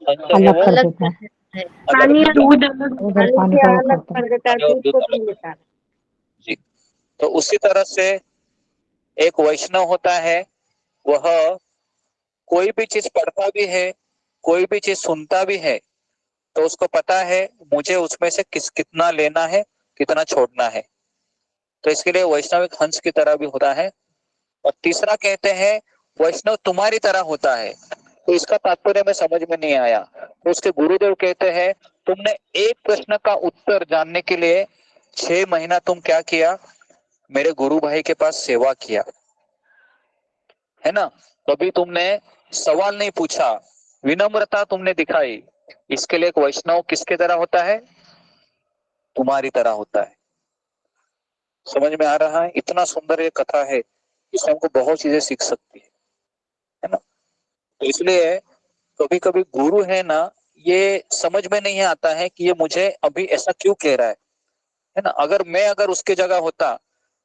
हंस है वो पानी और दूध अलग पानी कर देता है, दूध को पी लेता है। जी। तो उसी तरह से एक वैष्णव होता है, वह कोई भी चीज पढ़ता भी है, कोई भी चीज सुनता भी है, तो उसको पता है मुझे उसमें से कितना लेना है, कितना छोड़ना है। तो इसके लिए वैष्णव एक हंस की तरह भी होता है। और तीसरा कहते हैं वैष्णव तुम्हारी तरह होता है। तो इसका तात्पर्य में समझ में नहीं आया। तो उसके गुरुदेव कहते हैं तुमने एक प्रश्न का उत्तर जानने के लिए 6 महीना तुम क्या किया, मेरे गुरु भाई के पास सेवा किया, है ना। कभी तुमने सवाल नहीं पूछा, विनम्रता तुमने दिखाई। इसके लिए एक वैष्णव किसके तरह होता है, तुम्हारी तरह होता है। समझ में आ रहा है? इतना सुंदर ये कथा है, इसमें हमको बहुत चीजें सीख सकती है ना। तो इसलिए कभी कभी गुरु है ना, ये समझ में नहीं आता है कि ये मुझे अभी ऐसा क्यों कह रहा है ना। अगर उसके जगह होता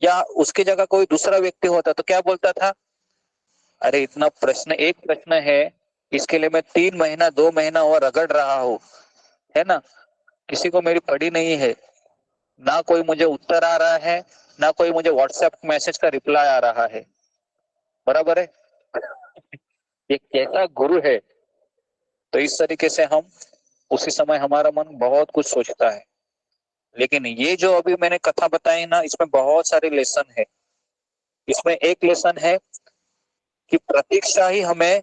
या उसकी जगह कोई दूसरा व्यक्ति होता तो क्या बोलता था, अरे इतना प्रश्न, एक प्रश्न है, इसके लिए मैं 3 महीना 2 महीना और रगड़ रहा हूँ, है ना। किसी को मेरी पड़ी नहीं है, ना कोई मुझे उत्तर आ रहा है, ना कोई मुझे व्हाट्सएप मैसेज का रिप्लाई आ रहा है, बराबर है। ये कैसा गुरु है। तो इस तरीके से हम उसी समय हमारा मन बहुत कुछ सोचता है। लेकिन ये जो अभी मैंने कथा बताई ना, इसमें बहुत सारे लेसन है। इसमें एक लेसन है कि प्रतीक्षा ही हमें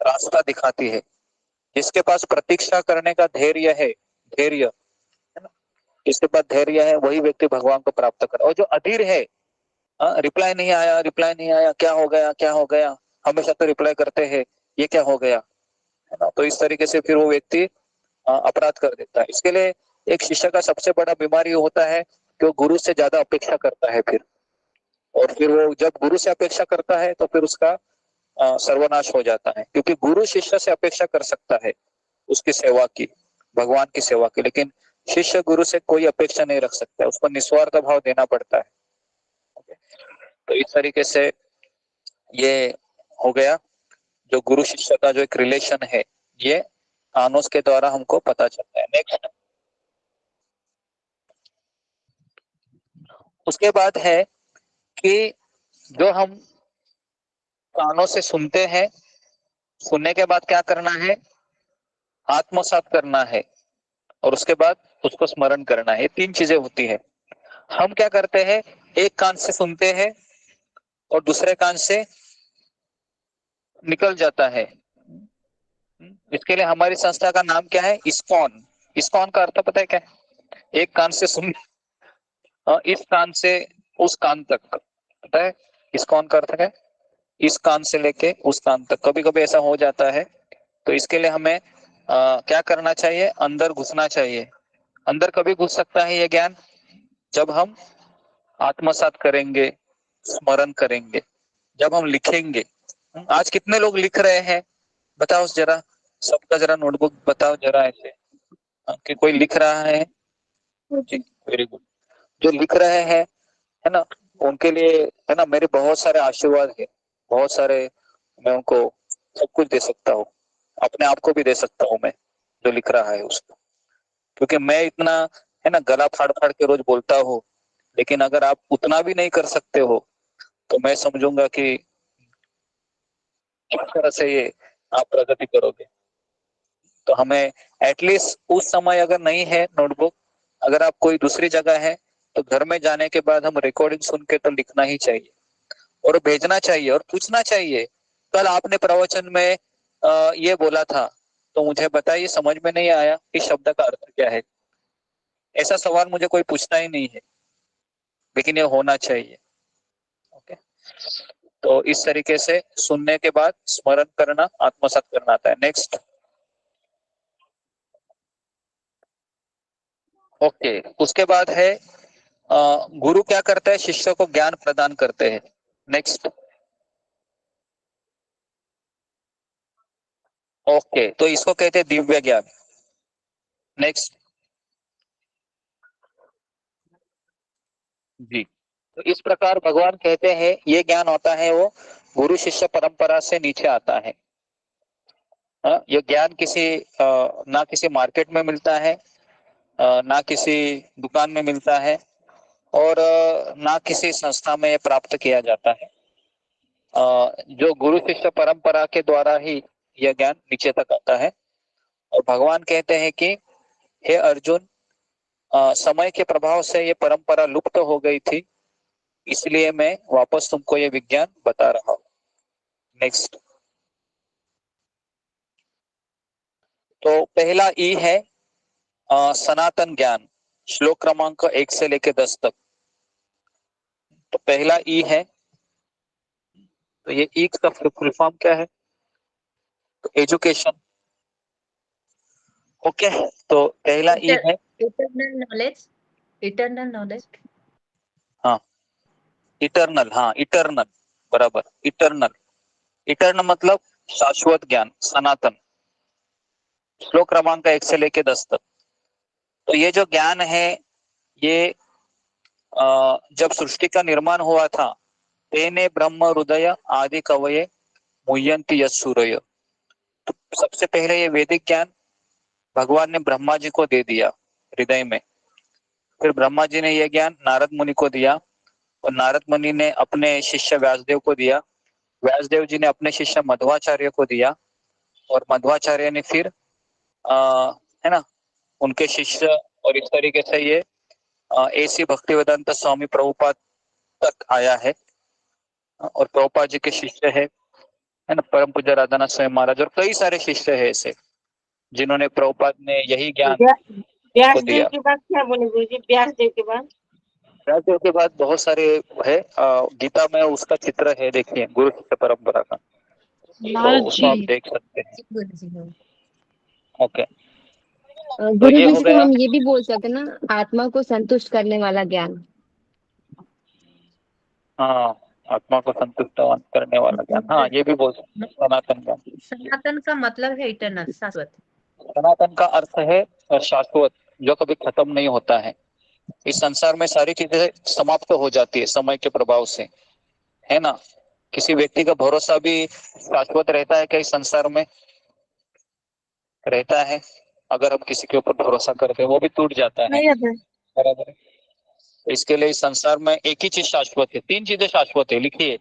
रास्ता दिखाती है। जिसके पास प्रतीक्षा करने का धैर्य है, धैर्य, है ना, जिसके पास धैर्य है वही व्यक्ति भगवान को प्राप्त कर। और जो अधीर है, रिप्लाई नहीं आया, रिप्लाई नहीं आया, क्या हो गया, क्या हो गया, हमेशा तो रिप्लाई करते हैं, ये क्या हो गया, है ना। तो इस तरीके से फिर वो व्यक्ति अपराध कर देता है। इसके लिए एक शिष्य का सबसे बड़ा बीमारी होता है कि वो गुरु से ज्यादा अपेक्षा करता है फिर। और फिर वो जब गुरु से अपेक्षा करता है तो फिर उसका सर्वनाश हो जाता है। क्योंकि गुरु शिष्य से अपेक्षा कर सकता है उसकी सेवा की, भगवान की सेवा की, लेकिन शिष्य गुरु से कोई अपेक्षा नहीं रख सकता, उसको निस्वार्थ भाव देना पड़ता है। तो इस तरीके से ये हो गया जो गुरु शिष्य का जो एक रिलेशन है, ये कानोस के द्वारा हमको पता चलता है। नेक्स्ट, उसके बाद है कि जो हम कानों से सुनते हैं, सुनने के बाद क्या करना है, आत्मसात करना है, और उसके बाद उसको स्मरण करना है। ये 3 चीजें होती है। हम क्या करते हैं, एक कान से सुनते हैं और दूसरे कान से निकल जाता है। इसके लिए हमारी संस्था का नाम क्या है, इस्कॉन। इस्कॉन का अर्थ पता है क्या है? एक कान से सुन, इस कान से उस कान तक, पता है इस्कॉन का अर्थ क्या है? इस कान से लेके उस कान तक। कभी कभी ऐसा हो जाता है, तो इसके लिए हमें क्या करना चाहिए, अंदर घुसना चाहिए। अंदर कभी घुस सकता है ये ज्ञान, जब हम आत्मसात करेंगे, स्मरण करेंगे, जब हम लिखेंगे। आज कितने लोग लिख रहे हैं बताओ जरा, सबका जरा नोटबुक बताओ जरा ऐसे, कि कोई लिख रहा है। जी, वेरी गुड। जो लिख रहे हैं, है ना, उनके लिए, है ना, मेरे बहुत सारे आशीर्वाद है, बहुत सारे, मैं उनको सब कुछ दे सकता हूँ, अपने आप को भी दे सकता हूँ मैं, जो लिख रहा है उसको। क्योंकि मैं इतना, है ना, गला फाड़ फाड़ के रोज बोलता हूँ, लेकिन अगर आप उतना भी नहीं कर सकते हो तो मैं समझूंगा कि किस तरह से ये आप प्रगति करोगे। तो हमें एटलीस्ट उस समय अगर नहीं है नोटबुक, अगर आप कोई दूसरी जगह है, तो घर में जाने के बाद हम रिकॉर्डिंग सुन के तो लिखना ही चाहिए और भेजना चाहिए और पूछना चाहिए। कल आपने प्रवचन में ये बोला था, तो मुझे बताइए, समझ में नहीं आया, इस शब्द का अर्थ क्या है। ऐसा सवाल मुझे कोई पूछना ही नहीं है, लेकिन ये होना चाहिए। ओके, तो इस तरीके से सुनने के बाद स्मरण करना, आत्मसात करना आता है। नेक्स्ट, ओके, उसके बाद है गुरु क्या करता है, शिष्य को ज्ञान प्रदान करते हैं। नेक्स्ट, ओके, तो इसको कहते हैं दिव्य ज्ञान। नेक्स्ट, जी, तो इस प्रकार भगवान कहते हैं ये ज्ञान होता है वो गुरु शिष्य परंपरा से नीचे आता है ये ज्ञान ना किसी मार्केट में मिलता है, ना किसी दुकान में मिलता है, और ना किसी संस्था में ये प्राप्त किया जाता है। जो गुरु शिष्य परंपरा के द्वारा ही यह ज्ञान नीचे तक आता है। और भगवान कहते हैं कि हे अर्जुन, समय के प्रभाव से ये परंपरा लुप्त हो गई थी, इसलिए मैं वापस तुमको ये विज्ञान बता रहा हूं। नेक्स्ट। तो पहला ई है सनातन ज्ञान, श्लोक क्रमांक 1 से लेकर 10 तक। तो पहला ई है, तो ये ई का फुल फॉर्म क्या है? तो एजुकेशन। ओके, तो पहला ई है इटर्नल नॉलेज। Eternal knowledge. हाँ, इटर्नल। हाँ, इटर्नल, बराबर। इटर्नल, इटर्नल मतलब शाश्वत ज्ञान, सनातन। श्लोक क्रमांक 1 से लेकर 10 तक। तो ये जो ज्ञान है, ये जब सृष्टि का निर्माण हुआ था, तेने ब्रह्म हृदय आदि कवये मुह्यंति यस्सूरय। तो सबसे पहले ये वैदिक ज्ञान भगवान ने ब्रह्मा जी को दे दिया हृदय में। फिर ब्रह्मा जी ने यह ज्ञान नारद मुनि को दिया, और नारद मुनि ने अपने शिष्य व्यासदेव को दिया। व्यासदेव जी ने अपने शिष्य मध्वाचार्य को दिया, और मध्वाचार्य ने फिर है ना, उनके शिष्य, और इस तरीके से ये ऐसी भक्तिवेदांत स्वामी प्रभुपाद तक आया है। और प्रभुपाद जी के शिष्य है ना, परम पूज्य राधानाथ स्वामी महाराज, और कई सारे शिष्य है ऐसे जिन्होंने प्रभुपाद ने यही ज्ञान को दिया। व्यासदेव के बाद क्या बोले गुरु जी? व्यासदेव के बाद? व्यासदेव के बाद बहुत सारे है, गीता में उसका चित्र है, देखिए, गुरु शिष्य परंपरा का, तो उसको आप देख सकते हैं। ओके, तो गुरु ये जी हो से गया। हम ये भी बोल सकते हैं ना, आत्मा को संतुष्ट करने वाला ज्ञान। हाँ, आत्मा को संतुष्ट करने वाला ज्ञान, हाँ, ये भी बोल सकते हैं, सनातन ज्ञान। सनातन का मतलब है इटर्नल, शाश्वत। सनातन का अर्थ है शाश्वत, जो कभी खत्म नहीं होता है। इस संसार में सारी चीजें समाप्त हो जाती है समय के प्रभाव से, है ना। किसी व्यक्ति का भरोसा भी शाश्वत रहता है क्या इस संसार में? रहता है। अगर हम किसी के ऊपर भरोसा करते हैं, वो भी टूट जाता है, नहीं आता है। बराबर है। तो इसके लिए इस संसार में एक ही चीज शाश्वत है, 3 चीजें शाश्वत है। लिखिए,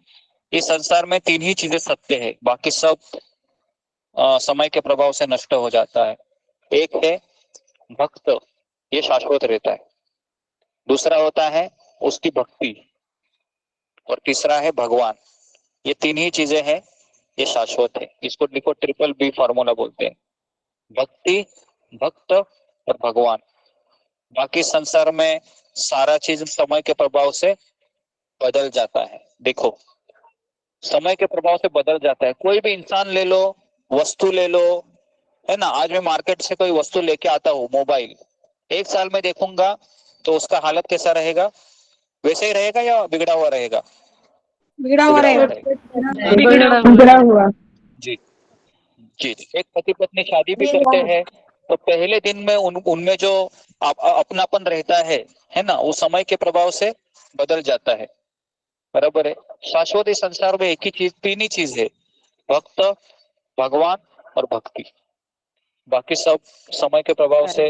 इस संसार में 3 ही चीजें सत्य है, बाकी सब समय के प्रभाव से नष्ट हो जाता है। एक है भक्त, ये शाश्वत रहता है। दूसरा होता है उसकी भक्ति, और तीसरा है भगवान। ये 3 ही चीजें हैं, ये शाश्वत है। इसको लिखो, ट्रिपल बी फॉर्मूला बोलते हैं, भक्ति, भक्त और भगवान। बाकी संसार में सारा चीज समय के प्रभाव से बदल जाता है। देखो, समय के प्रभाव से बदल जाता है। कोई भी इंसान ले लो, वस्तु ले लो, है ना। आज मैं मार्केट से कोई वस्तु लेके आता हूँ, मोबाइल, 1 साल में देखूंगा तो उसका हालत कैसा रहेगा? वैसे ही रहेगा या बिगड़ा हुआ रहेगा? बिगड़ा हुआ रहेगा। बिगड़ा हुआ। जी जी। एक पति पत्नी शादी भी करते हैं, तो पहले दिन में उनमें जो अपनापन रहता है ना, वो समय के प्रभाव से बदल जाता है, बराबर है। शाश्वत इस संसार में एक ही चीज, 3 ही चीज है, भक्त, भगवान और भक्ति। बाकी सब समय के प्रभाव से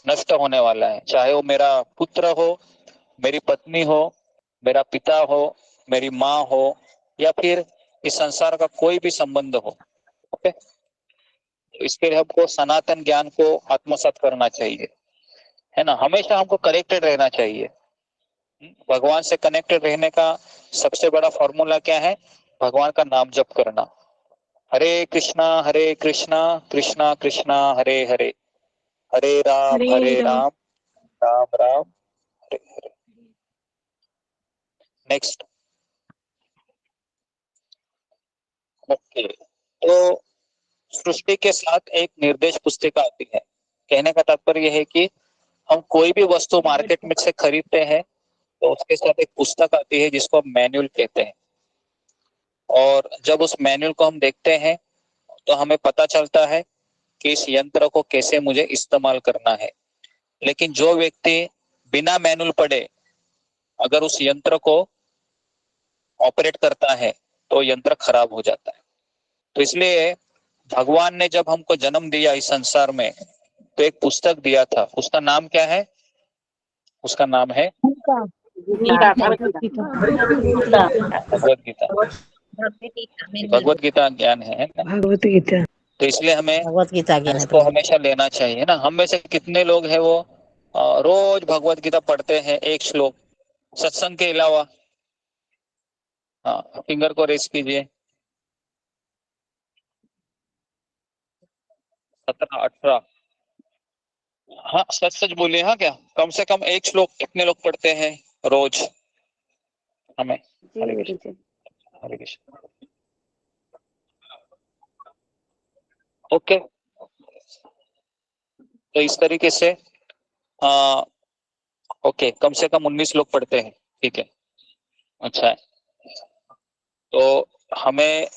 नष्ट होने वाला है। चाहे वो मेरा पुत्र हो, मेरी पत्नी हो, मेरा पिता हो, मेरी माँ हो, या फिर इस संसार का कोई भी संबंध हो। ओके, तो इसके लिए हमको सनातन ज्ञान को आत्मसात करना चाहिए, है ना। हमेशा हमको कनेक्टेड रहना चाहिए। भगवान से कनेक्टेड रहने का सबसे बड़ा फॉर्मूला क्या है? भगवान का नाम जप करना। हरे कृष्णा कृष्णा कृष्णा हरे हरे, हरे राम राम राम हरे हरे। नेक्स्ट। ओके, तो सृष्टि के साथ एक निर्देश पुस्तिका आती है। कहने का तात्पर्य है कि हम कोई भी वस्तु मार्केट में से खरीदते हैं, तो उसके साथ एक पुस्तक आती है जिसको हम मैनुअल कहते हैं। और जब उस मैनुअल को हम देखते हैं, तो हमें पता चलता है कि इस यंत्र को कैसे मुझे इस्तेमाल करना है। लेकिन जो व्यक्ति बिना मैनुअल पढ़े अगर उस यंत्र को ऑपरेट करता है, तो यंत्र खराब हो जाता है। तो इसलिए भगवान ने जब हमको जन्म दिया इस संसार में तो एक पुस्तक दिया था, उसका नाम क्या है? उसका नाम है भगवत गीता। भगवत गीता ज्ञान है ना? भगवत गीता। तो इसलिए हमें भगवत गीता ज्ञान है इसको हमेशा लेना चाहिए ना। हम में से कितने लोग हैं वो रोज भगवत गीता पढ़ते हैं एक श्लोक सत्संग के अलावा? हाँ, फिंगर को रेस कीजिए। 17, 18। हाँ, सच सच बोलिए। हाँ, क्या कम से कम एक श्लोक कितने लोग पढ़ते हैं रोज? हमें हरे कृष्ण, हरे कृष्ण। ओके, तो इस तरीके से ओके, कम से कम 19 लोग पढ़ते हैं। ठीक है, अच्छा है। तो हमें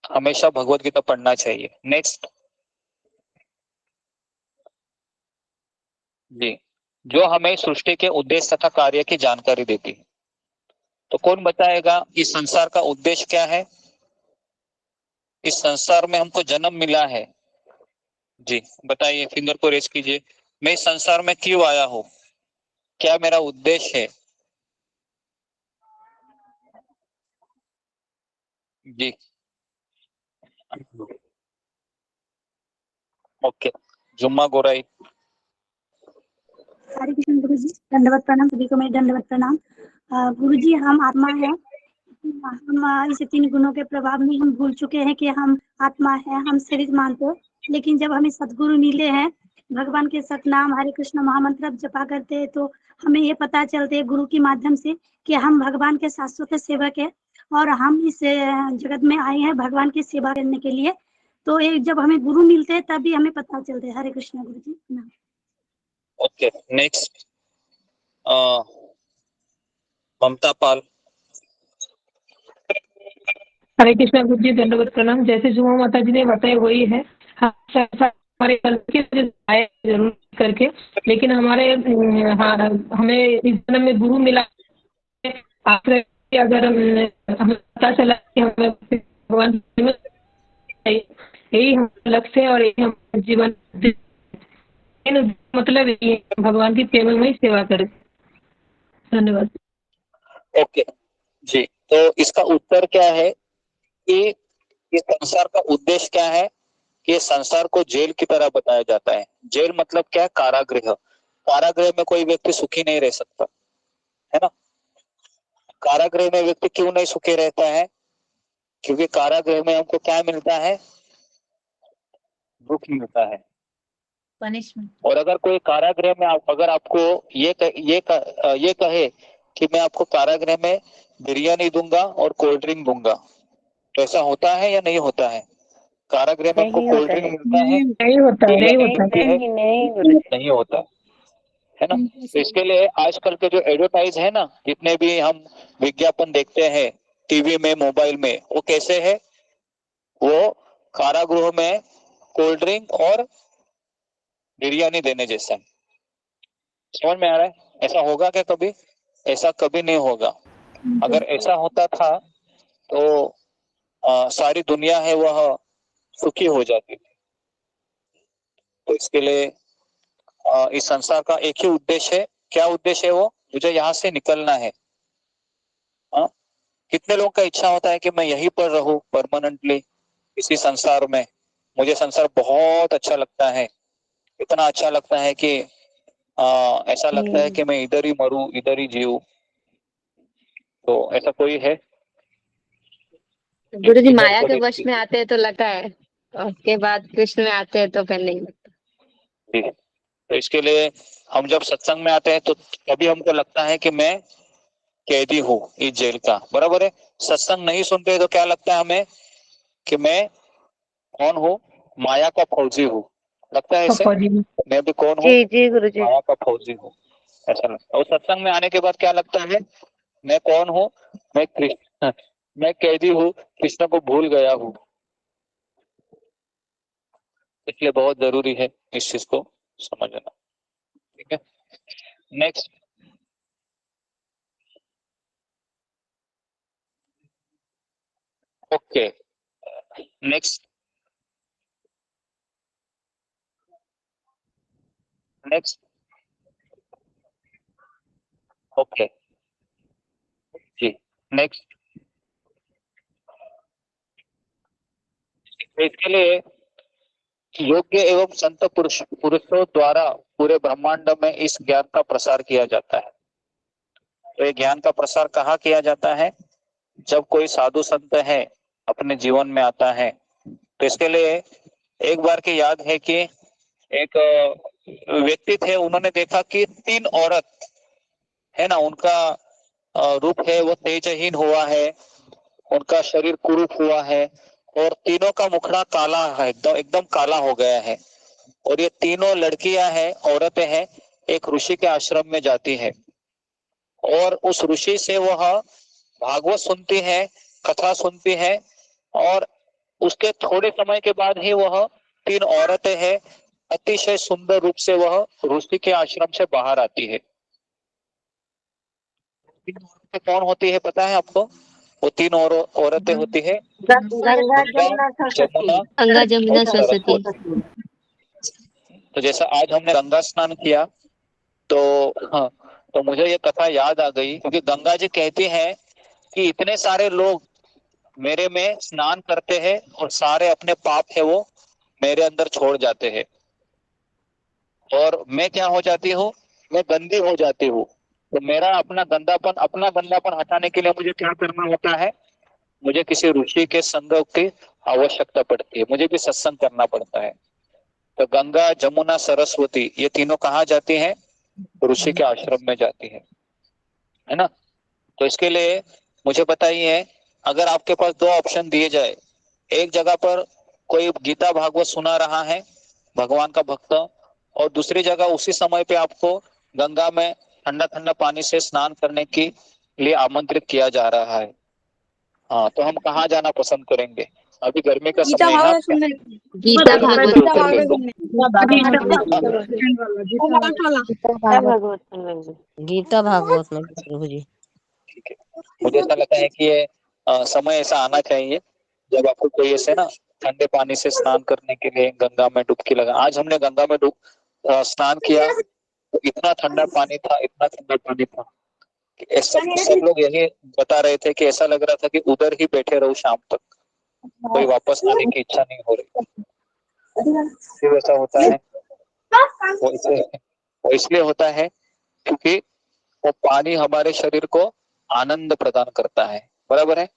हमेशा भगवत गीता पढ़ना चाहिए। नेक्स्ट जी, जो हमें सृष्टि के उद्देश्य तथा कार्य की जानकारी देती है। तो कौन बताएगा इस संसार का उद्देश्य क्या है? इस संसार में हमको जन्म मिला है। जी बताइए, फिंगर को रेस कीजिए। मैं इस संसार में क्यों आया हूँ? क्या मेरा उद्देश्य है? जी ओके, जुम्मा गोराई। हरे कृष्ण गुरु जी, दंडवत प्रणाम सभी को, मेरे दंडवत प्रणाम। गुरु जी, हम आत्मा है। हम इस 3 गुणों के प्रभाव में हम भूल चुके हैं कि हम आत्मा है, हम शरीर मानते हैं। लेकिन जब हमें सदगुरु मिले हैं, भगवान के सतनाम हरे कृष्ण महामंत्र जपा करते हैं, तो हमें ये पता चलते है गुरु के माध्यम से कि हम भगवान के शाश्वत सेवक है और हम इस जगत में आए हैं भगवान की सेवा करने के लिए। तो एक जब हमें गुरु मिलते हैं तभी हमें पता चलता है। हरे कृष्ण गुरु जी। ओके, नेक्स्ट ममता पाल। हरे कृष्णा गुरु जी, दंडवत प्रणाम। जैसे जुमा माता जी ने बताया वही है। हमारे गलती की वजह से आए जरूर करके, लेकिन हमारे हमें इस जन्म में गुरु मिला। आखिर अगर हमें पता चला कि हमें भगवान यही हमारा लक्ष्य है और यही हमारा जीवन मतलब यही है, भगवान की केवल में सेवा करें। धन्यवाद। ओके जी, तो इसका उत्तर क्या है कि इस संसार का उद्देश्य क्या है? कि संसार को जेल की तरह बताया जाता है। जेल मतलब क्या है? कारागृह। कारागृह में कोई व्यक्ति सुखी नहीं रह सकता है ना। कारागृह में व्यक्ति क्यों नहीं सुखी रहता है? क्योंकि कारागृह में हमको क्या मिलता है? दुख मिलता है, पनिशमेंट। और अगर कोई कारागृह में अगर आपको ये कहे कि मैं आपको कारागृह में बिरयानी दूंगा और कोल्ड ड्रिंक दूंगा, तो ऐसा होता है या नहीं होता है? कारागृह में आपको कोल्ड ड्रिंक मिलता है, नहीं होता है, नहीं होता है। नहीं होता है ना। तो इसके लिए आजकल के जो एडवर्टाइज है ना, जितने भी हम विज्ञापन देखते हैं टीवी में मोबाइल में, वो कैसे है? वो कारागृह में कोल्ड ड्रिंक और बिरयानी देने जैसा। समझ में आ रहा है? ऐसा होगा क्या कभी? ऐसा कभी नहीं होगा। अगर ऐसा होता था तो सारी दुनिया है वह सुखी हो जाती थी। तो इसके लिए इस संसार का एक ही उद्देश्य है। क्या उद्देश्य है वो? मुझे यहाँ से निकलना है। कितने लोगों का इच्छा होता है कि मैं यहीं पर रहूं परमानेंटली इसी संसार में? मुझे संसार बहुत अच्छा लगता है, इतना अच्छा लगता है कि ऐसा लगता है कि मैं इधर ही मरूं, इधर ही जीऊं। तो ऐसा कोई है? गुरु जी, माया के वश में आते हैं तो लगता है, उसके बाद कृष्ण में आते हैं तो फिर नहीं लगता। ठीक है, तो इसके लिए हम जब सत्संग में आते हैं तो तभी हमको लगता है कि मैं कैदी हूँ इस जेल का। बराबर है। सत्संग नहीं सुनते तो क्या लगता है हमें कि मैं कौन हूँ? माया का फौजी हूँ। लगता है ऐसे? मैं भी कौन हूँ? जी जी गुरु जी। माया का फौजी हूँ, ऐसा लगता है। और सत्संग में आने के बाद क्या लगता है? मैं कौन हूँ? मैं कृष्ण, मैं कैदी हूँ, कृष्ण को भूल गया हूँ। इसलिए बहुत जरूरी है इस चीज को समझना। ठीक है, next. Okay, next next. Okay जी, नेक्स्ट। इसके लिए योग्य एवं संत पुरुषों द्वारा पूरे ब्रह्मांड में इस ज्ञान का प्रसार किया जाता है। तो ये ज्ञान का प्रसार कहाँ किया जाता है? जब कोई साधु संत है अपने जीवन में आता है। तो इसके लिए एक बार की याद है कि एक व्यक्ति थे, उन्होंने देखा कि 3 औरत है ना, उनका रूप है वो तेजहीन हुआ है, उनका शरीर कुरूप हुआ है और तीनों का मुखड़ा काला है, एकदम काला हो गया है। और ये तीनों लड़कियां हैं, औरतें हैं, एक ऋषि के आश्रम में जाती है और उस ऋषि से वह भागवत सुनती है, कथा सुनती है और उसके थोड़े समय के बाद ही वह 3 औरतें हैं, अतिशय सुंदर रूप से वह ऋषि के आश्रम से बाहर आती है। 3 औरतें कौन होती है पता है आपको? वो 3 औरतें होती है गंगा जमुना सरस्वती। तो जैसा आज हमने गंगा स्नान किया तो मुझे ये कथा याद आ गई, क्योंकि गंगा जी कहती हैं कि इतने सारे लोग मेरे में स्नान करते हैं और सारे अपने पाप है वो मेरे अंदर छोड़ जाते हैं और मैं क्या हो जाती हूँ, मैं गंदी हो जाती हूँ। तो मेरा अपना गंदापन हटाने के लिए मुझे क्या करना होता है? मुझे किसी ऋषि के संग की आवश्यकता पड़ती है, मुझे भी सत्संग करना पड़ता है। तो गंगा जमुना सरस्वती ये तीनों कहाँ जाती हैं? ऋषि के आश्रम में जाती है ना। तो इसके लिए मुझे बताइए, अगर आपके पास 2 ऑप्शन दिए जाए, एक जगह पर कोई गीता भागवत सुना रहा है भगवान का भक्त और दूसरी जगह उसी समय पे आपको गंगा में ठंडा ठंडा पानी से स्नान करने के लिए आमंत्रित किया जा रहा है, हाँ, तो हम कहाँ जाना पसंद करेंगे? अभी गर्मी का समय है ना, गीता भागवत में प्रभु जी। ठीक है, मुझे ऐसा लगता है कि ये समय ऐसा आना चाहिए जब आपको कोई ऐसे ना ठंडे पानी से स्नान करने के लिए गंगा में डुबकी लगा। आज हमने गंगा में स्नान किया तो इतना ठंडा पानी था, इतना ठंडा पानी था कि सब लोग यही बता रहे थे कि ऐसा लग रहा था कि उधर ही बैठे रहो शाम तक, कोई वापस आने की इच्छा नहीं हो रही। क्यों ऐसा होता है? वो इसलिए होता है क्योंकि वो पानी हमारे शरीर को आनंद प्रदान करता है, बराबर है।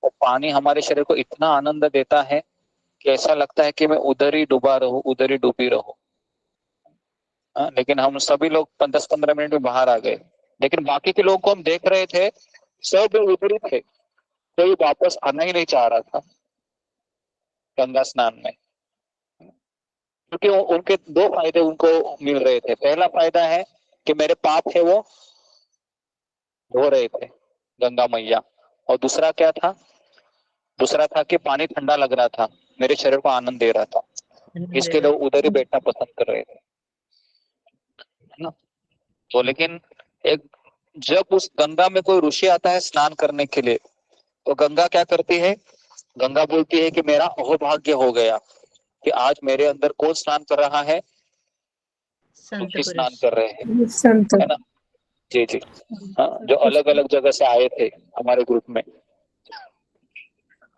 वो पानी हमारे शरीर को इतना आनंद देता है कि ऐसा लगता है कि मैं उधर ही डूबा रहूं, उधर ही डूबी रहूं। लेकिन हम सभी लोग 10-15 मिनट में बाहर आ गए, लेकिन बाकी के लोगों को हम देख रहे थे, सब उधर ही थे, कोई वापस आना ही नहीं चाह रहा था गंगा स्नान में, क्योंकि उनके 2 फायदे उनको मिल रहे थे। पहला फायदा है कि मेरे पाप है वो धो रहे थे गंगा मैया, और दूसरा क्या था? दूसरा था कि पानी ठंडा लग रहा था, मेरे शरीर को आनंद दे रहा था, इसके लिए उधर ही बैठना पसंद कर रहे थे, है ना। तो लेकिन जब उस गंगा में कोई ऋषि आता है स्नान करने के लिए, तो गंगा क्या करती है? गंगा बोलती है कि मेरा अहोभाग्य हो गया कि आज मेरे अंदर कौन स्नान कर रहा है? स्नान कर रहे हैं, है ना। जी जी, हाँ, जो अलग अलग जगह से आए थे हमारे ग्रुप में,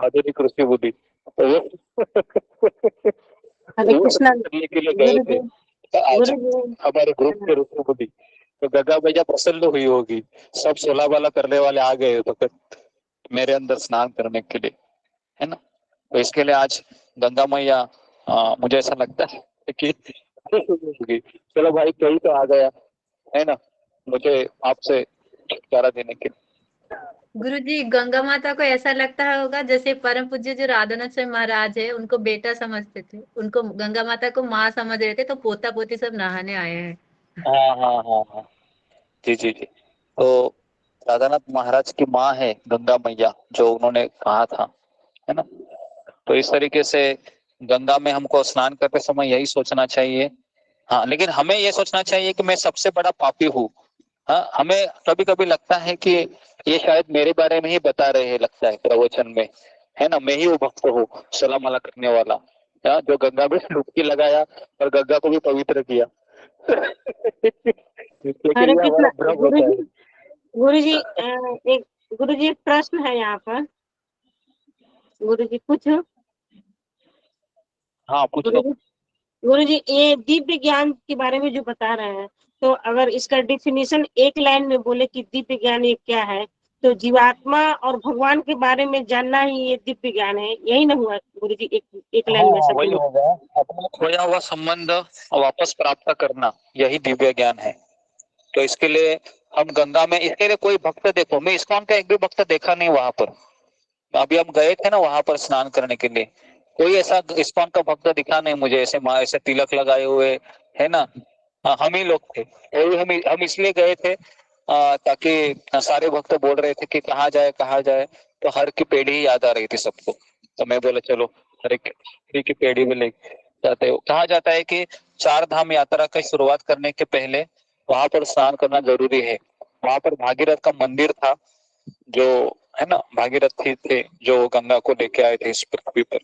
आधुनिक ऋषि बुद्धि करने के लिए गए थे आज हमारे ग्रुप के ऋषि बुद्धि। तो गंगा भैया प्रसन्न हुई होगी, सब 16 वाला करने वाले आ गए तो फिर मेरे अंदर स्नान करने के लिए, है ना। तो इसके लिए आज गंगा मैया मुझे ऐसा लगता है कि चलो भाई कोई तो आ गया, है ना, मुझे आपसे छुटकारा देने के लिए। गुरुजी, गंगा माता को ऐसा लगता होगा जैसे परम पूज्य जो राधानाथ स्वामी महाराज है उनको बेटा समझते थे, उनको गंगा माता को माँ समझ रहे थे, तो पोता पोती सब नहाने आए हैं। हाँ हाँ हाँ हाँ, जी जी जी। तो राधानाथ महाराज की माँ है गंगा मैया, जो उन्होंने कहा था, है ना। तो इस तरीके से गंगा में हमको स्नान करते समय यही सोचना चाहिए। हाँ, लेकिन हमें ये सोचना चाहिए कि मैं सबसे बड़ा पापी हूँ। हाँ, हमें कभी कभी लगता है कि ये शायद मेरे बारे में ही बता रहे हैं, लगता है प्रवचन में, है ना, मैं ही वो भक्त हूँ सलामला करने वाला, जो गंगा में डुबकी लगाया और गंगा को भी पवित्र किया। हरे कृष्ण गुरुजी एक गुरुजी एक प्रश्न है यहाँ पर। गुरुजी पूछो। हाँ पूछो। गुरुजी ये दिव्य ज्ञान के बारे में जो बता रहे हैं, तो अगर इसका डेफिनेशन एक लाइन में बोले कि दिव्य ज्ञान ये क्या है, तो जीवात्मा और भगवान के बारे में जानना ही ये दिव्य ज्ञान है, यही ना हुआ गुरुजी? एक लाइन में सब वही होगा, अपना खोया हुआ संबंध वापस प्राप्त करना, यही दिव्य ज्ञान है। तो इसके लिए हम गंगा में, इसके लिए कोई भक्त, देखो मैं इस्कॉन का एक भी भक्त देखा नहीं वहां पर। अभी हम गए थे ना वहां पर स्नान करने के लिए, कोई ऐसा इस्कॉन का भक्त दिखा नहीं मुझे, ऐसे तिलक लगाए हुए, है ना। हम ही लोग थे, और हम इसलिए गए थे ताकि सारे भक्त बोल रहे थे कि कहाँ जाए कहाँ जाए, तो हर की पेड़ी ही याद आ रही थी सबको। तो मैं बोला चलो हर की पेड़ी में ले जाते हो। कहा जाता है कि 4 धाम यात्रा की शुरुआत करने के पहले वहां पर स्नान करना जरूरी है। वहां पर भागीरथ का मंदिर था, जो है ना, भागीरथ थे जो गंगा को लेके आए थे इस पृथ्वी पर।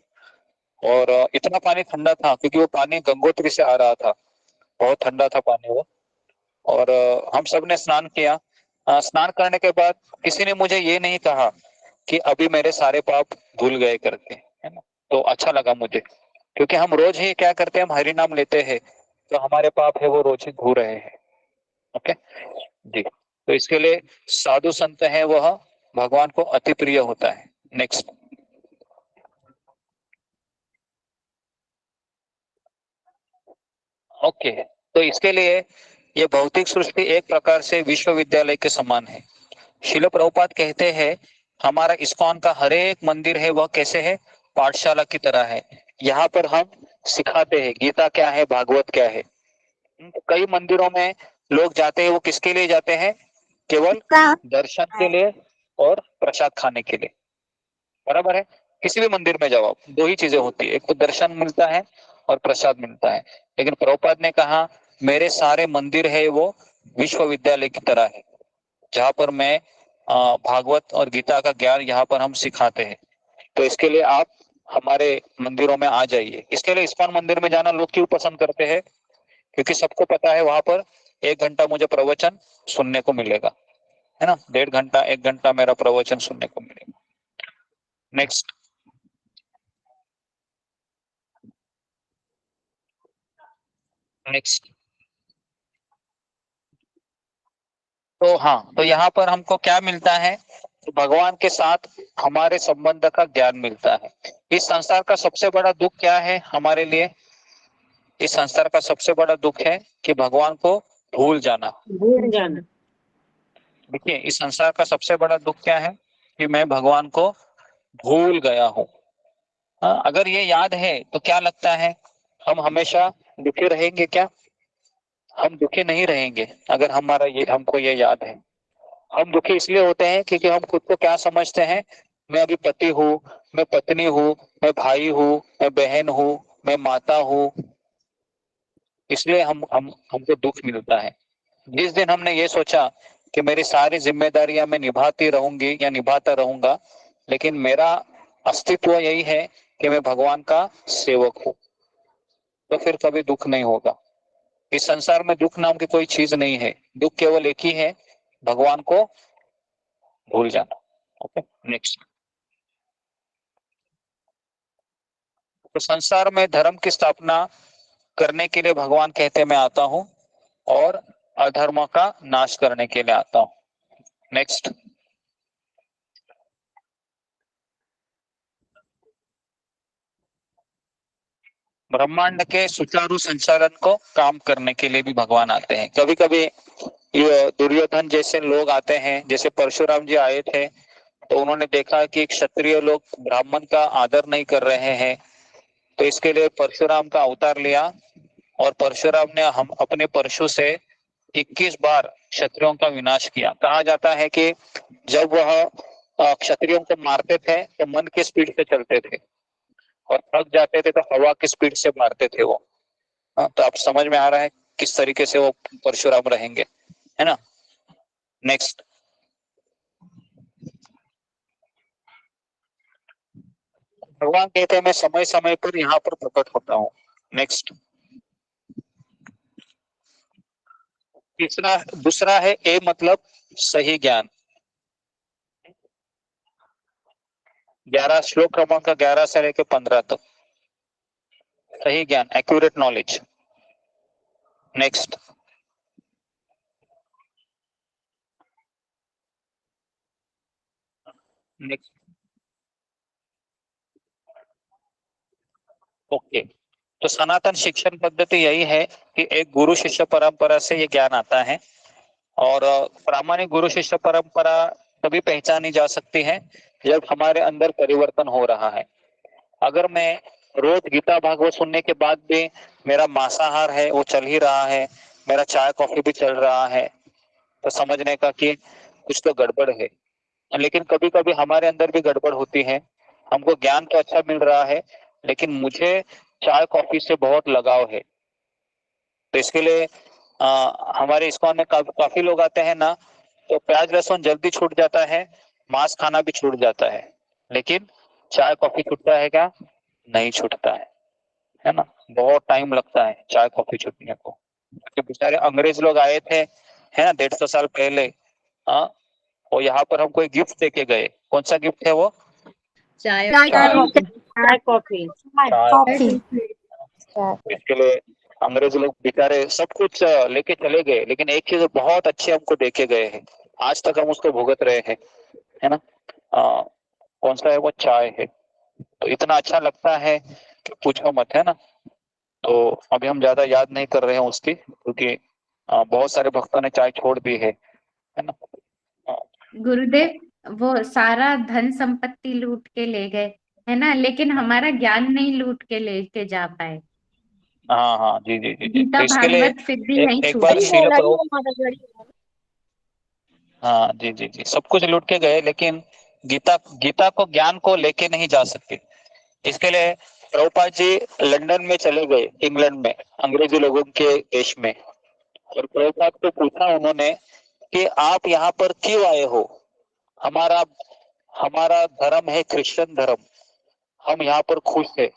और इतना पानी ठंडा था क्योंकि वो पानी गंगोत्री से आ रहा था, बहुत ठंडा था पानी वो। और हम सब ने स्नान किया। स्नान करने के बाद किसी ने मुझे ये नहीं कहा कि अभी मेरे सारे पाप धुल गए करके, है ना। तो अच्छा लगा मुझे, क्योंकि हम रोज ही क्या करते हैं, हम हरि नाम लेते हैं, तो हमारे पाप है वो रोज ही धो रहे हैं। ओके जी। तो इसके लिए साधु संत है वह भगवान को अति प्रिय होता है। नेक्स्ट। ओके, तो इसके लिए ये भौतिक सृष्टि एक प्रकार से विश्वविद्यालय के समान है। शिल प्रभुपाद कहते हैं हमारा इस्कॉन का हर एक मंदिर है वह कैसे है, पाठशाला की तरह है। यहाँ पर हम सिखाते हैं गीता क्या है, भागवत क्या है। कई मंदिरों में लोग जाते हैं, वो किसके लिए जाते हैं, केवल दर्शन के लिए और प्रसाद खाने के लिए, बराबर है। किसी भी मंदिर में जाओ, 2 ही चीजें होती है, एक तो दर्शन मिलता है और प्रसाद मिलता है। लेकिन प्रभुपाद ने कहा मेरे सारे मंदिर है वो विश्वविद्यालय की तरह है, जहाँ पर मैं भागवत और गीता का ज्ञान यहाँ पर हम सिखाते हैं। तो इसके लिए आप हमारे मंदिरों में आ जाइए। इसके लिए इस्कॉन मंदिर में जाना लोग क्यों पसंद करते हैं, क्योंकि सबको पता है वहां पर 1 घंटा मुझे प्रवचन सुनने को मिलेगा, है ना, 1.5 घंटा 1 घंटा मेरा प्रवचन सुनने को मिलेगा। नेक्स्ट। नेक्स्ट। तो हाँ, तो यहाँ पर हमको क्या मिलता है, तो भगवान के साथ हमारे संबंध का ज्ञान मिलता है। इस संसार का सबसे बड़ा दुख क्या है हमारे लिए, इस संसार का सबसे बड़ा दुख है कि भगवान को भूल जाना। देखिए इस संसार का सबसे बड़ा दुख क्या है कि मैं भगवान को भूल गया हूँ। अगर ये याद है तो क्या लगता है, हम हमेशा दुखी रहेंगे क्या? हम दुखी नहीं रहेंगे अगर हमको ये याद है। हम दुखी इसलिए होते हैं क्योंकि हम खुद को क्या समझते हैं, मैं अभी पति हूँ, मैं पत्नी हूँ, मैं भाई हूँ, मैं बहन हूँ, मैं माता हूँ, इसलिए हमको दुख मिलता है। जिस दिन हमने ये सोचा कि मेरी सारी जिम्मेदारियां मैं निभाती रहूंगी या निभाता रहूंगा, लेकिन मेरा अस्तित्व यही है कि मैं भगवान का सेवक हूँ, तो फिर कभी दुख नहीं होगा। इस संसार में दुख नाम की कोई चीज नहीं है, दुख केवल एक ही है, भगवान को भूल जाना। Okay next. तो संसार में धर्म की स्थापना करने के लिए भगवान कहते मैं आता हूं, और अधर्म का नाश करने के लिए आता हूं। नेक्स्ट। ब्रह्मांड के सुचारू संचालन को काम करने के लिए भी भगवान आते हैं। कभी कभी दुर्योधन जैसे लोग आते हैं, जैसे परशुराम जी आए थे, तो उन्होंने देखा कि क्षत्रिय लोग ब्राह्मण का आदर नहीं कर रहे हैं, तो इसके लिए परशुराम का अवतार लिया, और परशुराम ने हम अपने परशु से 21 बार क्षत्रियों का विनाश किया। कहा जाता है कि जब वह क्षत्रियों को मारते थे तो मन की स्पीड से चलते थे, और थक जाते थे तो हवा की स्पीड से मारते थे वो। तो आप समझ में आ रहा है किस तरीके से वो परशुराम रहेंगे, है ना। नेक्स्ट। भगवान कहते हैं मैं समय समय पर यहाँ पर प्रकट होता हूँ। नेक्स्ट। तीसरा दूसरा है ए मतलब सही ज्ञान। 11 श्लोक क्रमांक 11 से लेकर 15 तक सही ज्ञान, accurate knowledge. Next, next, okay. तो सनातन शिक्षण पद्धति यही है कि एक गुरु शिष्य परंपरा से ये ज्ञान आता है, और प्रामाणिक गुरु शिष्य परंपरा तभी पहचानी जा सकती है जब हमारे अंदर परिवर्तन हो रहा है। अगर मैं रोज गीता भागवत सुनने के बाद भी मेरा मांसाहार है वो चल ही रहा है, मेरा चाय कॉफी भी चल रहा है, तो समझने का कि कुछ तो गड़बड़ है। लेकिन कभी कभी हमारे अंदर भी गड़बड़ होती है। हमको ज्ञान तो अच्छा मिल रहा है, लेकिन मुझे चाय कॉफी से बहुत लगाव है। तो इसके लिए हमारे इस्कॉन में काफी लोग आते हैं ना, तो प्याज लहसुन जल्दी छूट जाता है, मांस खाना भी छूट जाता है, लेकिन चाय कॉफी छूटता है क्या? नहीं छूटता है ना। बहुत टाइम लगता है चाय कॉफी छूटने को। क्योंकि बेचारे अंग्रेज लोग आए थे, है ना, 150 साल पहले। हाँ, वो यहाँ पर हमको एक गिफ्ट देके गए। कौन सा गिफ्ट है वो? चाय चाय कॉफी। इसके लिए अंग्रेज लोग बेचारे सब कुछ लेके चले गए, लेकिन एक चीज बहुत अच्छी हमको देके गए हैं, आज तक हम उसको भुगत रहे हैं, है ना। कौन सा है वो? चाय है। तो इतना अच्छा लगता है कि पूछो मत, है ना। तो अभी हम ज्यादा याद नहीं कर रहे हैं उसकी, क्योंकि बहुत सारे भक्तों ने चाय छोड़ दी है ना। गुरुदेव, वो सारा धन संपत्ति लूट के ले गए, है ना, लेकिन हमारा ज्ञान नहीं लूट के लेके जा पाए। हाँ हाँ, जी जी जी जी। गीता तो इसके लिए भागवत फिर भी नहीं एक बार छूटी। हाँ जी जी जी, सब कुछ लूट के गए, लेकिन गीता को, ज्ञान को लेके नहीं जा सकते। इसके लिए प्रभुपाद जी लंदन में चले गए, इंग्लैंड में, अंग्रेजी लोगों के देश में, और प्रभुपाद को पूछा उन्होंने कि आप यहाँ पर क्यों आए हो? हमारा हमारा धर्म है क्रिश्चियन धर्म, हम यहाँ पर खुश है,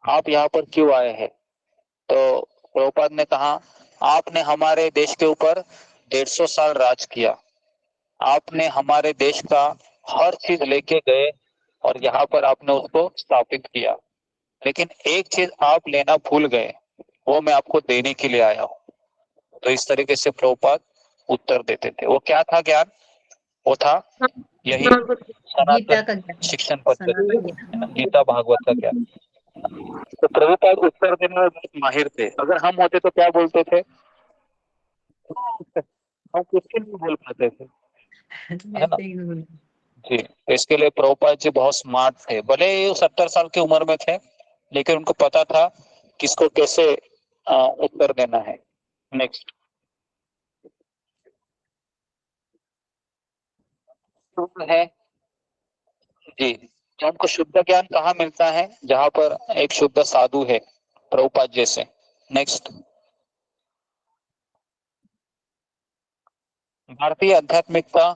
आप यहाँ पर क्यों आए हैं? तो प्रभुपाद ने कहा, आपने हमारे देश के ऊपर 150 साल राज किया, आपने हमारे देश का हर चीज लेके गए और यहाँ पर आपने उसको स्थापित किया, लेकिन एक चीज आप लेना भूल गए, वो मैं आपको देने के लिए आया हूँ। तो इस तरीके से प्रभुपाद उत्तर देते थे। वो क्या था ज्ञान? वो था यही सनातन शिक्षण पद्धति, गीता भागवत का ज्ञान। तो प्रभुपाद उत्तर देने में बहुत माहिर थे। अगर हम होते तो क्या बोलते थे? हम कुछ नहीं बोल पाते थे, है ना। जी, तो इसके लिए प्रभुपाद जी बहुत स्मार्ट थे। भले ही 70 साल की उम्र में थे, लेकिन उनको पता था किसको कैसे उत्तर देना है। नेक्स्ट है जी, तो हमको शुद्ध ज्ञान कहाँ मिलता है? जहाँ पर एक शुद्ध साधु है, प्रभुपाद जैसे। नेक्स्ट, भारतीय आध्यात्मिकता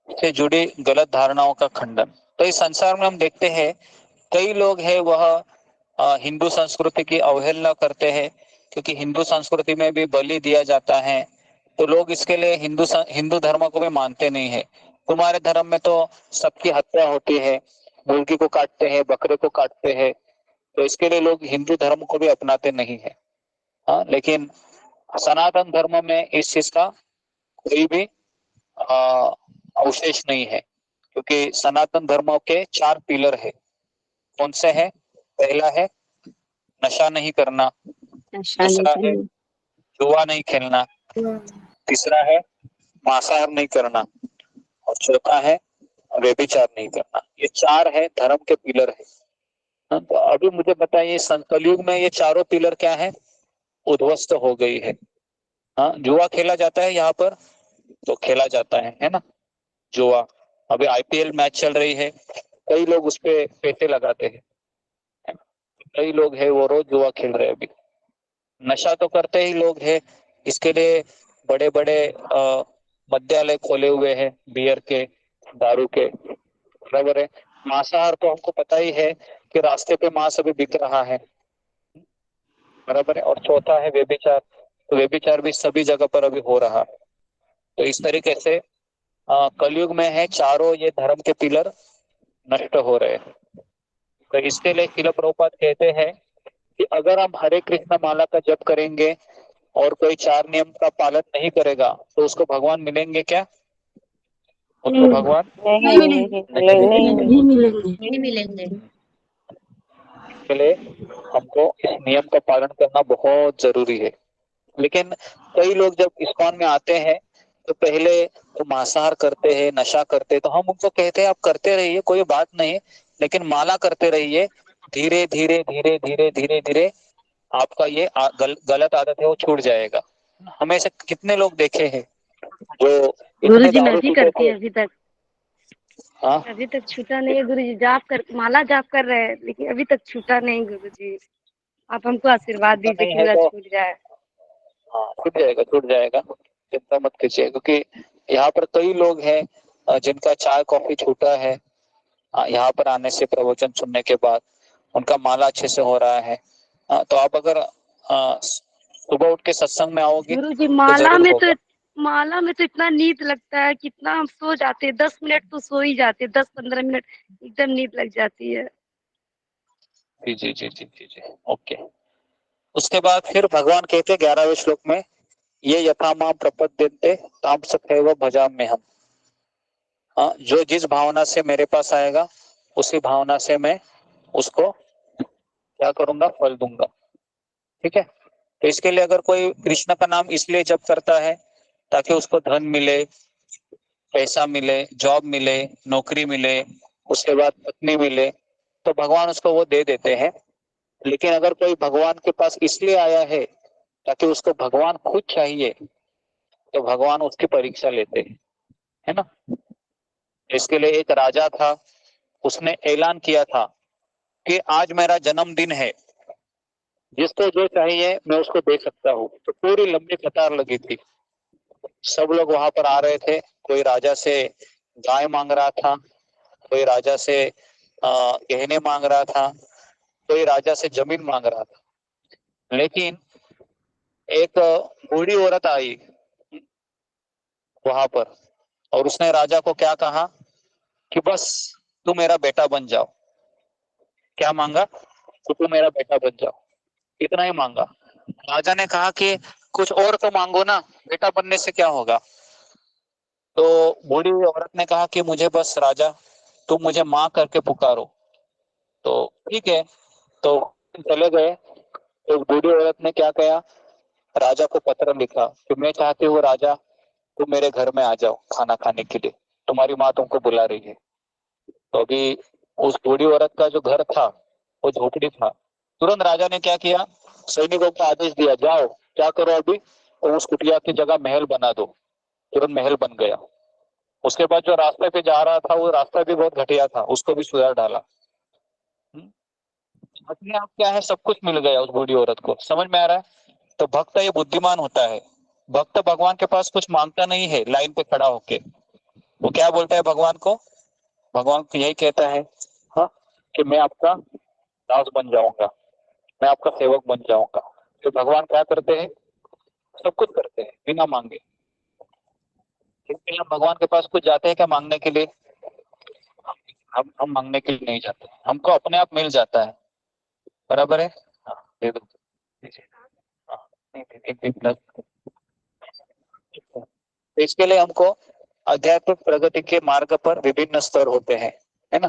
से जुड़ी गलत धारणाओं का खंडन। तो इस संसार में हम देखते हैं कई लोग हैं वह हिंदू संस्कृति की अवहेलना करते हैं, क्योंकि हिंदू संस्कृति में भी बलि दिया जाता है, तो लोग इसके लिए हिंदू धर्म को भी मानते नहीं है। तुम्हारे धर्म में तो सबकी हत्या होती है, मुर्गी को काटते हैं, बकरे को काटते हैं, तो इसके लिए लोग हिंदू धर्म को भी अपनाते नहीं है। हाँ, लेकिन सनातन धर्म में इस चीज का कोई भी अवशेष नहीं है, क्योंकि सनातन धर्म के 4 पिलर है। कौन से है? पहला है नशा नहीं करना, दूसरा है जुआ नहीं खेलना, तीसरा है मांसाहार नहीं करना, और चौथा है व्यभिचार नहीं करना। ये 4 है धर्म के पिलर है। तो अभी मुझे बताइए, कलयुग में ये चारों पिलर क्या है? उध्वस्त हो गई है। हाँ, जुआ खेला जाता है यहाँ पर, तो खेला जाता है ना जुआ। अभी आईपीएल मैच चल रही है, कई लोग उस पे पैसे लगाते हैं, कई लोग है वो रोज जुआ खेल रहे हैं। अभी नशा तो करते ही लोग हैं, इसके लिए बड़े बड़े मद्यालय खोले हुए हैं, बियर के, दारू के, बराबर है। मांसाहार तो हमको पता ही है कि रास्ते पे मांस अभी बिक रहा है, बराबर है। और चौथा है व्यभिचार, तो व्यभिचार भी सभी जगह पर अभी हो रहा है। तो इस तरीके से कलयुग में है चारों ये धर्म के पिलर नष्ट हो रहे हैं। तो इसके लिए श्रील प्रभुपाद कहते हैं कि अगर हम हरे कृष्ण माला का जप करेंगे और कोई 4 नियम का पालन नहीं करेगा तो उसको भगवान मिलेंगे क्या? उसको भगवान नहीं मिलेंगे, नहीं मिलेंगे। नहीं मिलेंगे। के लिए हमको इस नियम का पालन करना बहुत जरूरी है। लेकिन कई लोग जब इस्कॉन में आते हैं तो पहले तो मांसाहार करते हैं, नशा करते हैं, तो हम उनको कहते हैं आप करते रहिए, कोई बात नहीं, लेकिन माला करते रहिए। धीरे धीरे धीरे धीरे धीरे धीरे आपका ये गलत आदत है वो छूट जाएगा। हमें ऐसे कितने लोग देखे हैं जो गुरु इतने जी मैं दारू भी पीते करती थे। है अभी तक। हाँ अभी तक छूटा नहीं है गुरु जी। जाप कर माला जाप कर रहे हैं लेकिन अभी तक छूटा नहीं गुरु जी। आप हमको आशीर्वाद छूटा दीजिए नहीं कि है मेरा तो छूट जाए। हाँ छूट जाएगा, छूट जाएगा, चिंता मत कीजिए। क्योंकि यहाँ पर कई लोग हैं जिनका चाय कॉफी छूटा है। यहाँ पर आने से प्रवचन सुनने के बाद उनका माला अच्छे से हो रहा है। तो आप अगर सुबह उठ के सत्संग में आओगे गुरु जी तो जरूर होगा। माला में तो इतना नींद लगता है, कितना हम सो जाते हैं, 10 मिनट तो सो ही जाते हैं, 10-15 मिनट एकदम नींद लग जाती है। जी जी जी जी जी जी ओके। उसके बाद फिर भगवान कहते 11वें श्लोक में, ये यथा माम प्रपद्यन्ते ताम सखैव भजाम्यहम् हम। जो जिस भावना से मेरे पास आएगा उसी भावना से मैं उसको क्या करूंगा, फल दूंगा। ठीक है। तो इसके लिए अगर कोई कृष्ण का नाम इसलिए जप करता है ताकि उसको धन मिले, पैसा मिले, जॉब मिले, नौकरी मिले, उसके बाद पत्नी मिले, तो भगवान उसको वो दे देते हैं। लेकिन अगर कोई भगवान के पास इसलिए आया है ताकि उसको भगवान खुद चाहिए तो भगवान उसकी परीक्षा लेते हैं, है ना। इसके लिए एक राजा था, उसने ऐलान किया था कि आज मेरा जन्मदिन है, जिसको जो चाहिए मैं उसको दे सकता हूँ। तो पूरी लंबी कतार लगी थी, सब लोग वहां पर आ रहे थे। कोई राजा से गाय मांग रहा था, कोई राजा से गहने मांग रहा था, कोई राजा से जमीन मांग रहा था। लेकिन एक बूढ़ी औरत आई वहां पर और उसने राजा को क्या कहा कि बस तू मेरा बेटा बन जाओ। क्या मांगा? तो तू मेरा बेटा बन जाओ, इतना ही मांगा। राजा ने कहा कि कुछ और तो मांगो ना, बेटा बनने से क्या होगा। तो बूढ़ी औरत ने कहा कि मुझे बस राजा तुम मुझे माँ करके पुकारो। तो ठीक है, तो चले गए। तो बूढ़ी औरत ने क्या किया, राजा को पत्र लिखा कि मैं चाहती हूँ राजा तुम मेरे घर में आ जाओ खाना खाने के लिए, तुम्हारी माँ तुमको बुला रही है। तो अभी उस बूढ़ी औरत का जो घर था वो झोपड़ी था। तुरंत राजा ने क्या किया, सैनिकों को आदेश दिया जाओ क्या करो अभी, तो उस कुटिया की जगह महल बना दो। तुरंत महल बन गया। उसके बाद जो रास्ते पे जा रहा था वो रास्ता भी बहुत घटिया था, उसको भी सुधार डाला। अपने आप क्या है, सब कुछ मिल गया उस बूढ़ी औरत को। समझ में आ रहा है। तो भक्त ये बुद्धिमान होता है। भक्त भगवान के पास कुछ मांगता नहीं है लाइन पे खड़ा होके, वो क्या बोलता है भगवान को, भगवान को यही कहता है हाँ कि मैं आपका दास बन जाऊंगा, मैं आपका सेवक बन जाऊंगा। तो भगवान क्या करते हैं, सब कुछ करते हैं बिना मांगे। क्योंकि हम भगवान के पास कुछ जाते हैं क्या मांगने के लिए, हम मांगने के लिए नहीं जाते, हमको अपने आप मिल जाता है। बराबर है। हाँ, दे दो। हाँ, नहीं, एक मिनट। तो इसके लिए हमको आध्यात्मिक प्रगति के मार्ग पर विभिन्न स्तर होते हैं, है ना।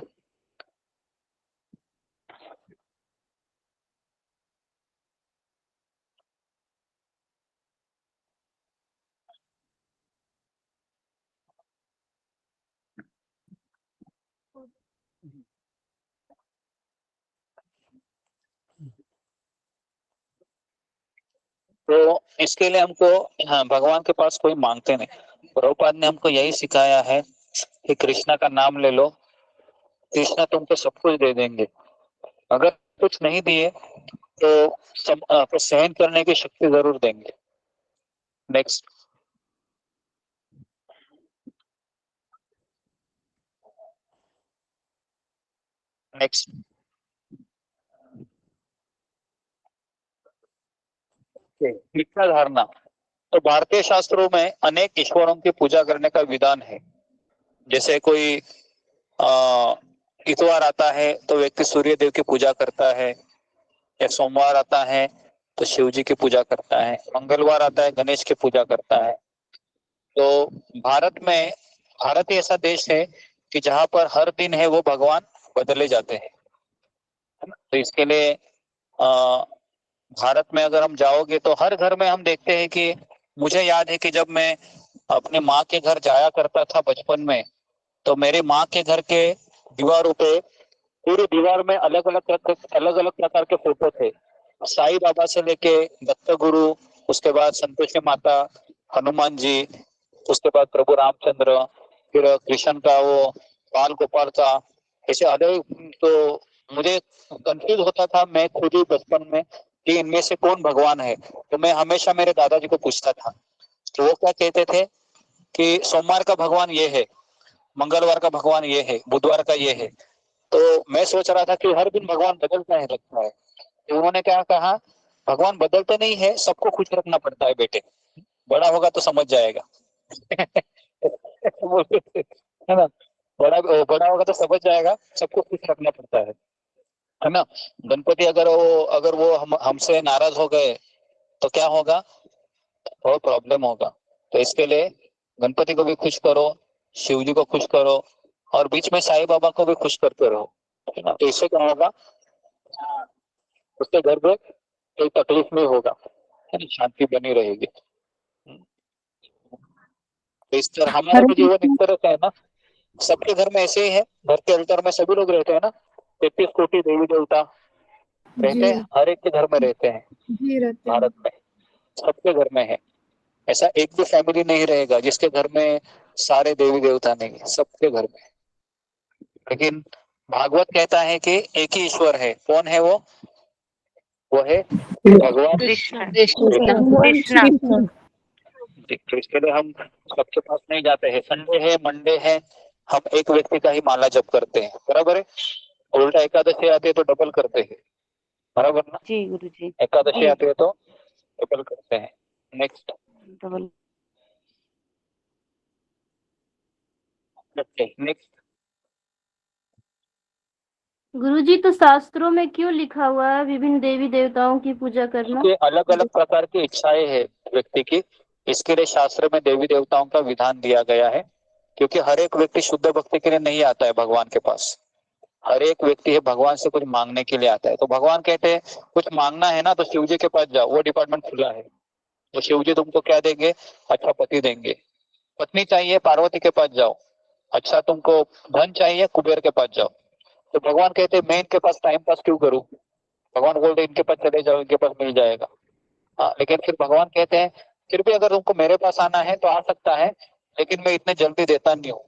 तो इसके लिए हमको हाँ भगवान के पास कोई मांगते नहीं। प्रभुपाद ने हमको यही सिखाया है कि कृष्णा का नाम ले लो, कृष्णा तुमको सब कुछ दे देंगे। अगर कुछ नहीं दिए तो आपको सहन करने की शक्ति जरूर देंगे। नेक्स्ट। नेक्स्ट। मिथ्या धारणा। तो भारतीय शास्त्रों में अनेक ईश्वरों की पूजा करने का विधान है। जैसे कोई इतवार आता है तो व्यक्ति सूर्य देव की पूजा करता है, या सोमवार आता है तो शिव जी की पूजा करता है, मंगलवार आता है गणेश की पूजा करता है। तो भारत ऐसा देश है कि जहाँ पर हर दिन है वो भगवान बदले जाते हैं, है ना। तो इसके लिए भारत में अगर हम जाओगे तो हर घर में हम देखते हैं कि मुझे याद है कि जब मैं अपने माँ के घर जाया करता था बचपन में, तो मेरे माँ के घर के दीवारों पे पूरी दीवार में अलग अलग प्रकार के फोटो थे। साईं बाबा से लेके दत्त गुरु, उसके बाद संतोषी माता, हनुमान जी, उसके बाद प्रभु रामचंद्र, फिर कृष्ण का वो बाल गोपाल का, ऐसे अलग। तो मुझे कंफ्यूज होता था मैं खुद ही बचपन में कि इनमें से कौन भगवान है। तो मैं हमेशा मेरे दादाजी को पूछता था, तो वो क्या कहते थे कि सोमवार का भगवान ये है, मंगलवार का भगवान ये है, बुधवार का ये है। तो मैं सोच रहा था कि हर दिन भगवान बदलता है लगता है। तो उन्होंने क्या कहा, भगवान बदलते नहीं है, सबको खुश रखना पड़ता है बेटे, बड़ा होगा तो समझ जाएगा। है ना, बड़ा होगा तो समझ जाएगा, सबको खुश रखना पड़ता है ना। गणपति अगर वो हमसे नाराज हो गए तो क्या होगा, बहुत प्रॉब्लम होगा। तो इसके लिए गणपति को भी खुश करो, शिव जी को खुश करो, और बीच में साईं बाबा को भी खुश करते रहो, है ना। तो इससे क्या होगा, उसके घर में कोई तकलीफ नहीं होगा, शांति बनी रहेगी। तो इस तरह हमारा भी जीवन इस तरह से है ना, सबके घर में ऐसे ही है। घर के अल्टर में सभी लोग रहते हैं ना, 33 कोटि देवी देवता रहते हैं, हर एक के घर में रहते हैं। भारत में सबके घर में है। ऐसा एक भी फैमिली नहीं रहेगा जिसके घर में सारे देवी देवता नहीं है, सबके घर में। लेकिन भागवत कहता है कि एक ही ईश्वर है। कौन है वो है भगवान कृष्ण। तो इसके लिए हम सबके पास नहीं जाते हैं। संडे है, मंडे है, हम एक व्यक्ति का ही माला जप करते हैं, बराबर है। उल्टा एकादशी आती है तो डबल करते हैं, बराबर ना जी गुरु जी। एकादशी आती है तो डबल करते हैं। Next double. नेक्स्ट। गुरुजी, तो शास्त्रों में क्यों लिखा हुआ है विभिन्न देवी देवताओं की पूजा करना? अलग अलग प्रकार की इच्छाएं है व्यक्ति की, इसके लिए शास्त्र में देवी देवताओं का विधान दिया गया है। क्योंकि हर एक व्यक्ति शुद्ध भक्ति के लिए नहीं आता है भगवान के पास। हर एक व्यक्ति है भगवान से कुछ मांगने के लिए आता है। तो भगवान कहते हैं कुछ मांगना है ना तो शिव जी के पास जाओ, वो डिपार्टमेंट खुला है। तो शिव जी तुमको क्या देंगे, अच्छा पति देंगे। पत्नी चाहिए, पार्वती के पास जाओ। अच्छा तुमको धन चाहिए, कुबेर के पास जाओ। तो भगवान कहते हैं मैं इनके पास टाइम पास क्यों करूं। भगवान बोलते इनके पास चले जाओ, इनके पास मिल जाएगा। हाँ, लेकिन फिर भगवान कहते हैं फिर भी अगर तुमको मेरे पास आना है तो आ सकता है, लेकिन मैं इतने जल्दी देता नहीं हूँ,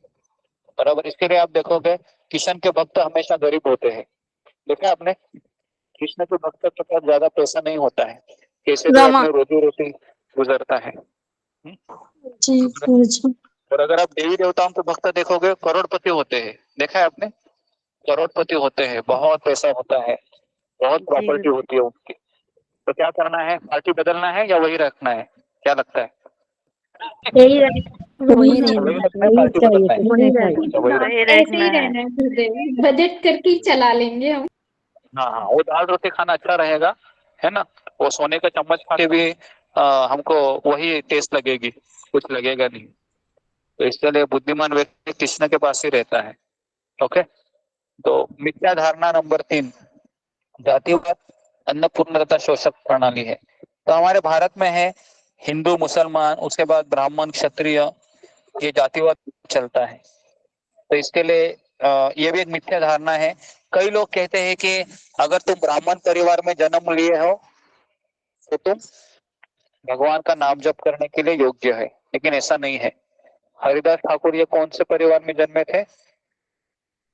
बराबर। इसके लिए आप देखोगे कृष्ण के भक्त हमेशा गरीब होते हैं। देखा आपने, कृष्ण के भक्त के पास ज्यादा पैसा नहीं होता है, कैसे भी अपनी रोजी रोटी गुजरता है। और अगर आप देवी देवताओं के भक्त देखोगे करोड़पति होते हैं। देखा है आपने, करोड़पति होते हैं, बहुत पैसा होता है, बहुत प्रॉपर्टी होती है उनकी। तो क्या करना है, पार्टी बदलना है या वही रखना है, क्या लगता है? बजट करके चला लेंगे हम। हाँ, वो दाल रोटी खाना अच्छा रहेगा, है ना। वो सोने का चम्मच खा के भी हमको वही टेस्ट लगेगी, कुछ लगेगा नहीं। तो इसलिए बुद्धिमान व्यक्ति कृष्ण के पास ही रहता है। ओके, तो मिथ्या धारणा नंबर 3, जातिवाद, अन्नपूर्ण तथा शोषक प्रणाली है। तो हमारे भारत में है हिंदू, मुसलमान, उसके बाद ब्राह्मण, क्षत्रिय, ये जातिवाद चलता है। तो इसके लिए ये भी एक मिथ्या धारणा है। कई लोग कहते हैं कि अगर तुम ब्राह्मण परिवार में जन्म लिए हो तो तुम भगवान का नाम जप करने के लिए योग्य है, लेकिन ऐसा नहीं है। हरिदास ठाकुर ये कौन से परिवार में जन्मे थे?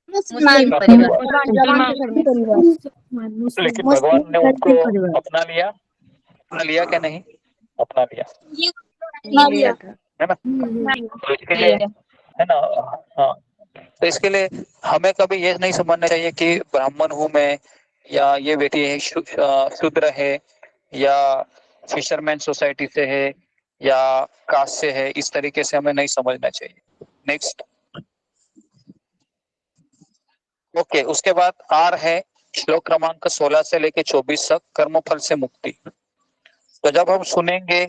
मुस्लिम परिवार। लेकिन भगवान ने उनको अपना लिया क्या नहीं? अपना लिया, है ना। तो इसके लिए, है ना, हाँ, तो इसके लिए हमें कभी ये नहीं समझना चाहिए कि ब्राह्मण हूं मैं, या ये बेटी है शूद्र है, या फिशरमैन सोसाइटी से है या कास्ट से है, इस तरीके से हमें नहीं समझना चाहिए। नेक्स्ट। ओके, उसके बाद आर है श्लोक क्रमांक 16 से लेके 24 तक, कर्मफल से मुक्ति। तो जब हम सुनेंगे,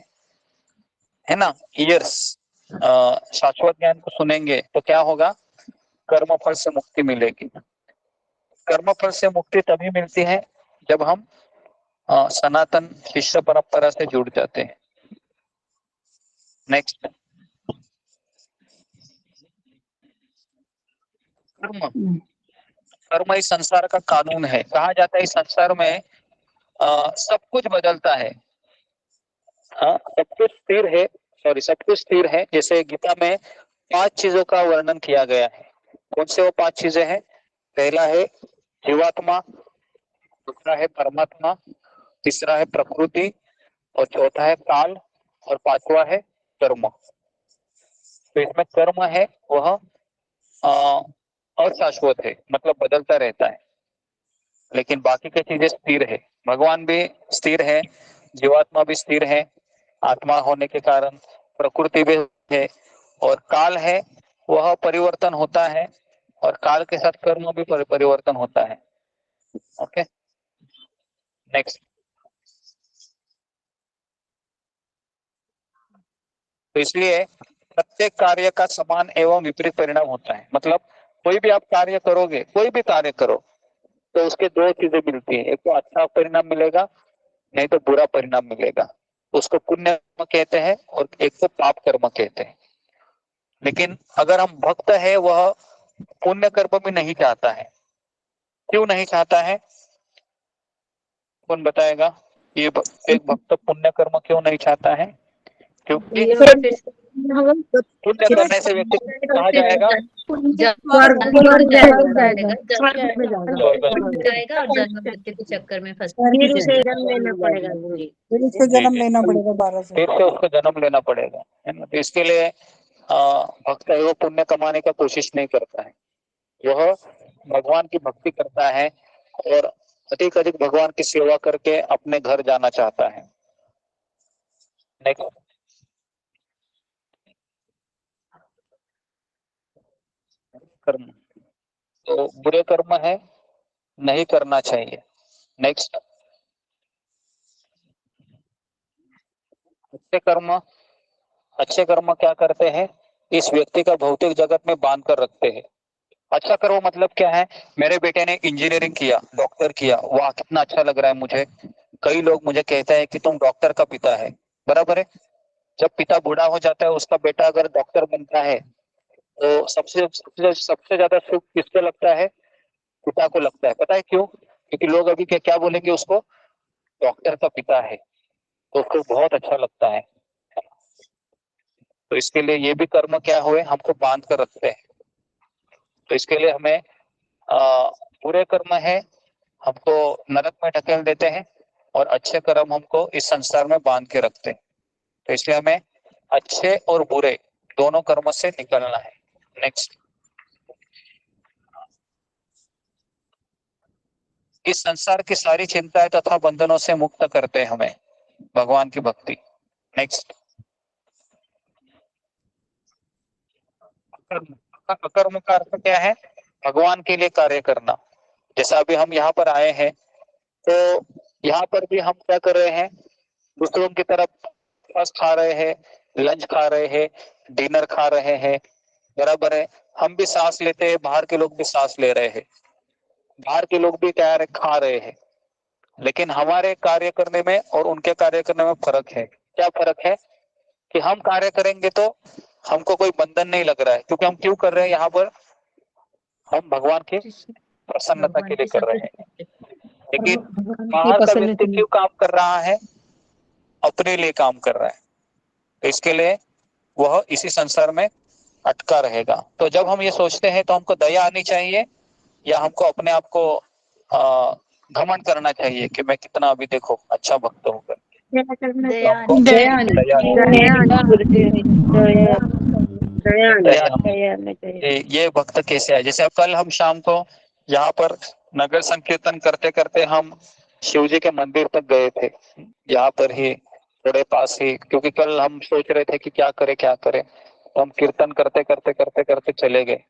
है ना, ईयर्स, शाश्वत ज्ञान को सुनेंगे तो क्या होगा, कर्मफल से मुक्ति मिलेगी। कर्मफल से मुक्ति तभी मिलती है जब हम सनातन शिष्य परंपरा से जुड़ जाते हैं। नेक्स्ट। कर्म, कर्म इस संसार का कानून है। कहा जाता है इस संसार में सब कुछ बदलता है, सब कुछ स्थिर है, सब कुछ स्थिर है। जैसे गीता में 5 चीजों का वर्णन किया गया है। कौन से वो 5 चीजें हैं? पहला है जीवात्मा, दूसरा है परमात्मा, तीसरा है प्रकृति, और चौथा है काल, और 5वां है कर्म। तो इसमें कर्म है वह अशाश्वत है, मतलब बदलता रहता है, लेकिन बाकी की चीजें स्थिर है। भगवान भी स्थिर है, जीवात्मा भी स्थिर है आत्मा होने के कारण, प्रकृति भी है, और काल है वह परिवर्तन होता है, और काल के साथ कर्म भी परिवर्तन होता है। Okay, next. तो इसलिए प्रत्येक कार्य का समान एवं विपरीत परिणाम होता है। मतलब कोई भी आप कार्य करोगे, कोई भी कार्य करो, तो उसके 2 चीजें मिलती है, एक तो अच्छा परिणाम मिलेगा, नहीं तो बुरा परिणाम मिलेगा। उसको पुण्य कर्म कहते हैं और एक को पाप कर्म कहते हैं। लेकिन अगर हम भक्त है, वह पुण्य कर्म भी नहीं चाहता है। क्यों नहीं चाहता है? कौन बताएगा? ये एक भक्त पुण्य कर्म क्यों नहीं चाहता है? क्योंकि पुण्य करने से व्यक्ति कहा जाएगा जाएगा और जन्म मृत्यु के चक्कर में फंस फिर उसे जन्म लेना पड़ेगा गुरुजी। फिर उसको जन्म लेना पड़ेगा 12 से। फिर से उसको जन्म लेना पड़ेगा, है ना। तो इसके लिए भक्त है वो पुण्य कमाने का कोशिश नहीं करता है, वह भगवान की भक्ति करता है और अधिक अधिक भगवान की सेवा करके अपने घर जाना चाहता है। नेक्स्ट। कर्म, तो बुरे कर्म है, नहीं करना चाहिए। नेक्स्ट। अच्छे कर्म क्या करते हैं? इस व्यक्ति का भौतिक जगत में बांध कर रखते हैं। अच्छा कर्म मतलब क्या है? मेरे बेटे ने इंजीनियरिंग किया, डॉक्टर किया, वाह कितना अच्छा लग रहा है मुझे। कई लोग मुझे कहते हैं कि तुम डॉक्टर का पिता है, बराबर है। जब पिता बूढ़ा हो जाता है, उसका बेटा अगर डॉक्टर बनता है, तो सबसे ज्यादा सुख किसको लगता है? पिता को लगता है। पता है क्यों? क्योंकि लोग अभी क्या बोलेंगे उसको? डॉक्टर का पिता है, तो उसको बहुत अच्छा लगता है। तो इसके लिए ये भी कर्म क्या हुए, हमको बांध कर रखते हैं। तो इसके लिए हमें बुरे कर्म है हमको नरक में ढकेल देते हैं, और अच्छे कर्म हमको इस संसार में बांध के रखते हैं। तो इसलिए हमें अच्छे और बुरे दोनों कर्म से निकलना है। नेक्स्ट। इस संसार की सारी चिंताएं तथा बंधनों से मुक्त करते हैं हमें भगवान की भक्ति। नेक्स्ट। अकर्म का अर्थ क्या है? भगवान के लिए कार्य करना। जैसा अभी हम यहाँ पर आए हैं, तो यहाँ पर भी हम क्या कर रहे हैं? दूसरों की तरफ ब्रेकफास्ट खा रहे हैं, लंच खा रहे हैं, डिनर खा रहे हैं, बराबर है। हम भी सांस लेते हैं, बाहर के लोग भी सांस ले रहे हैं, बाहर के लोग भी क्या खा रहे हैं। लेकिन हमारे कार्य करने में और उनके कार्य करने में फर्क है। क्या फर्क है? कि हम कार्य करेंगे तो हमको कोई बंधन नहीं लग रहा है, क्योंकि हम क्यों कर रहे हैं? यहाँ पर हम भगवान की प्रसन्नता के लिए कर रहे हैं। लेकिन बाहर का व्यक्ति क्यों काम कर रहा है? अपने लिए काम कर रहा है। तो इसके लिए वह इसी संसार में अटका रहेगा। तो जब हम ये सोचते हैं तो हमको दया आनी चाहिए, या हमको अपने आप को घमंड करना चाहिए कि मैं कितना अभी देखो अच्छा भक्त हूँ। ये भक्त कैसे है? जैसे कल हम शाम को यहाँ पर नगर संकीर्तन करते करते हम शिव जी के मंदिर तक गए थे। यहाँ पर ही थोड़े पास ही, क्योंकि कल हम सोच रहे थे कि क्या करें क्या करें, तो हम कीर्तन करते करते करते करते चले गए।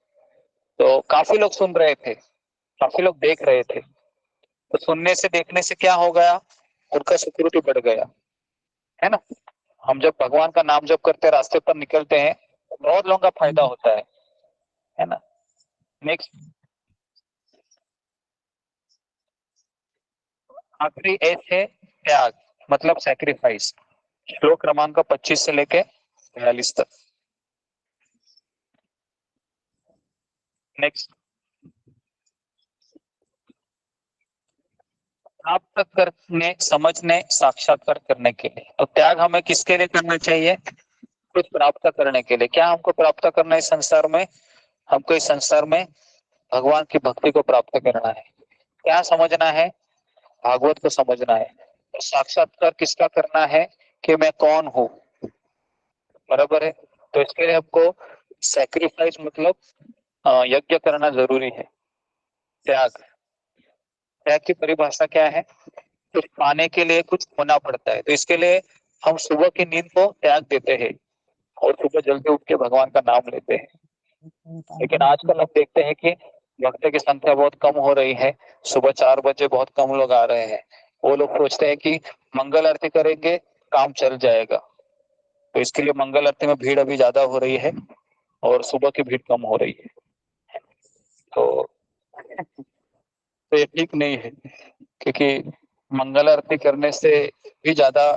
तो काफी लोग सुन रहे थे, काफी लोग देख रहे थे। तो सुनने से देखने से क्या हो गया, उनका सुकृति बढ़ गया, है ना। हम जब भगवान का नाम जप करते रास्ते पर निकलते हैं, बहुत लोगों का फायदा होता है ना। नेक्स्ट, आखिरी एस है त्याग, मतलब सैक्रिफाइस। श्लोक क्रमांक 25 से लेके 42 तक। नेक्स्ट, प्राप्त करने, समझने, साक्षात्कार करने के लिए। तो त्याग हमें किसके लिए करना चाहिए, कुछ प्राप्त करने के लिए। क्या हमको प्राप्त करना है संसार में, हमको इस संसार में भगवान की भक्ति को प्राप्त करना है। क्या समझना है, भागवत को समझना है। तो साक्षात्कार किसका करना है, कि मैं कौन हूँ, बराबर है। तो इसके लिए हमको सैक्रिफाइस मतलब यज्ञ करना जरूरी है। त्याग, त्याग की परिभाषा क्या है, कुछ पाने के लिए कुछ होना पड़ता है। तो इसके लिए हम सुबह की नींद को त्याग देते हैं और सुबह जल्दी उठ के भगवान का नाम लेते हैं। लेकिन आजकल हम देखते हैं कि भक्तों की संख्या बहुत कम हो रही है। सुबह 4 बजे बहुत कम लोग आ रहे हैं। वो लोग सोचते हैं कि मंगल आरती करेंगे काम चल जाएगा। तो इसके लिए मंगल आरती में भीड़ अभी ज्यादा हो रही है और सुबह की भीड़ कम हो रही है। तो ये ठीक नहीं है, क्योंकि मंगल आरती करने से भी ज्यादा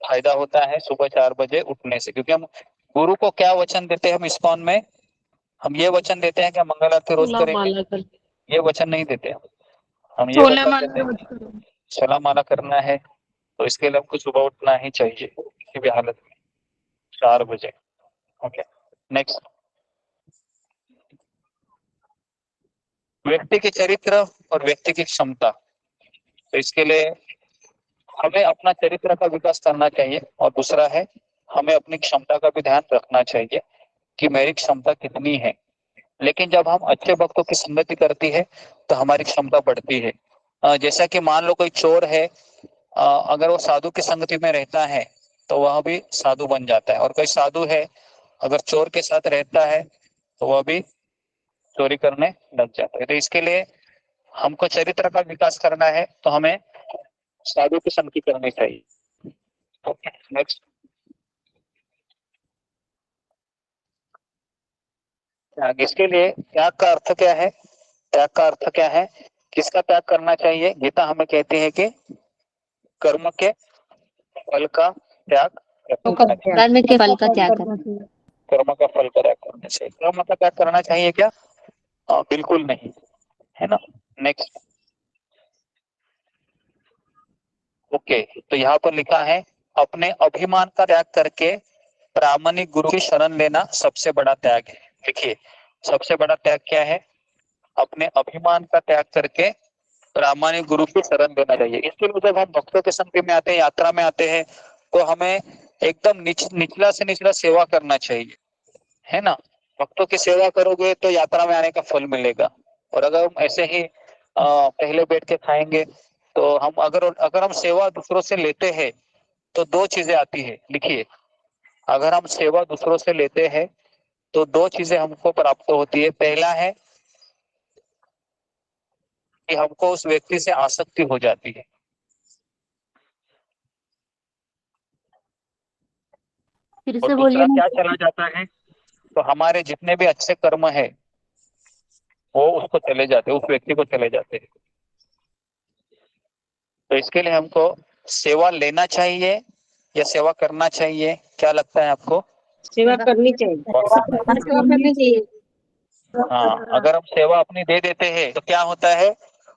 फायदा होता है सुबह 4 बजे उठने से। क्योंकि हम गुरु को क्या वचन देते हैं, हम इस्कॉन में हम ये वचन देते हैं कि हम मंगल आरती रोज करेंगे, ये वचन नहीं देते। हम ये वचन देते हैं सोलह माला करना है। तो इसके लिए हमको सुबह उठना ही चाहिए किसी भी हालत में, 4 बजे। ओके, नेक्स्ट, व्यक्ति के चरित्र और व्यक्ति की क्षमता। तो इसके लिए हमें अपना चरित्र का विकास करना चाहिए और दूसरा है हमें अपनी क्षमता का भी ध्यान रखना चाहिए कि मेरी क्षमता कितनी है। लेकिन जब हम अच्छे भक्तों की संगति करती है तो हमारी क्षमता बढ़ती है। जैसा कि मान लो कोई चोर है, अगर वो साधु की संगति में रहता है तो वह भी साधु बन जाता है, और कोई साधु है अगर चोर के साथ रहता है तो वह भी चोरी करने लग जाता है। तो इसके लिए हमको चरित्र का विकास करना है तो हमें साधु की संगति करनी चाहिए। ओके, नेक्स्ट, इसके लिए त्याग का अर्थ क्या है, त्याग का अर्थ क्या है, किसका त्याग करना चाहिए। गीता हमें कहती है कि कर्म के फल का त्याग, कर्म के फल का त्याग करना चाहिए। कर्म का फल का त्याग करना चाहिए। कर्म का त्याग करना चाहिए क्या, बिल्कुल नहीं, है ना। नेक्स्ट, ओके, तो यहाँ पर लिखा है अपने अभिमान का त्याग करके प्रामाणिक गुरु की शरण लेना सबसे बड़ा त्याग है। देखिए, सबसे बड़ा त्याग क्या है, अपने अभिमान का त्याग करके प्रामाणिक गुरु की शरण लेना चाहिए। इसके लिए जब हम भक्तों के संग में आते हैं, यात्रा में आते हैं, तो हमें एकदम निचला से निचला सेवा करना चाहिए, है ना। भक्तों की सेवा करोगे तो यात्रा में आने का फल मिलेगा। और अगर हम ऐसे ही पहले बैठ के खाएंगे तो हम अगर हम सेवा दूसरों से लेते हैं तो 2 चीजें आती है। लिखिए, अगर हम सेवा दूसरों से लेते हैं तो 2 चीजें हमको प्राप्त होती है। पहला है कि हमको उस व्यक्ति से आसक्ति हो जाती है। फिर और से दूसरा बोलिए। क्या चला जाता है, तो हमारे जितने भी अच्छे कर्म है वो उसको चले जाते, उस व्यक्ति को चले जाते हैं। तो इसके लिए हमको सेवा लेना चाहिए या सेवा करना चाहिए, क्या लगता है आपको। सेवा करनी चाहिए। सेवा करनी चाहिए। हाँ, अगर हम सेवा अपनी दे देते हैं तो क्या होता है,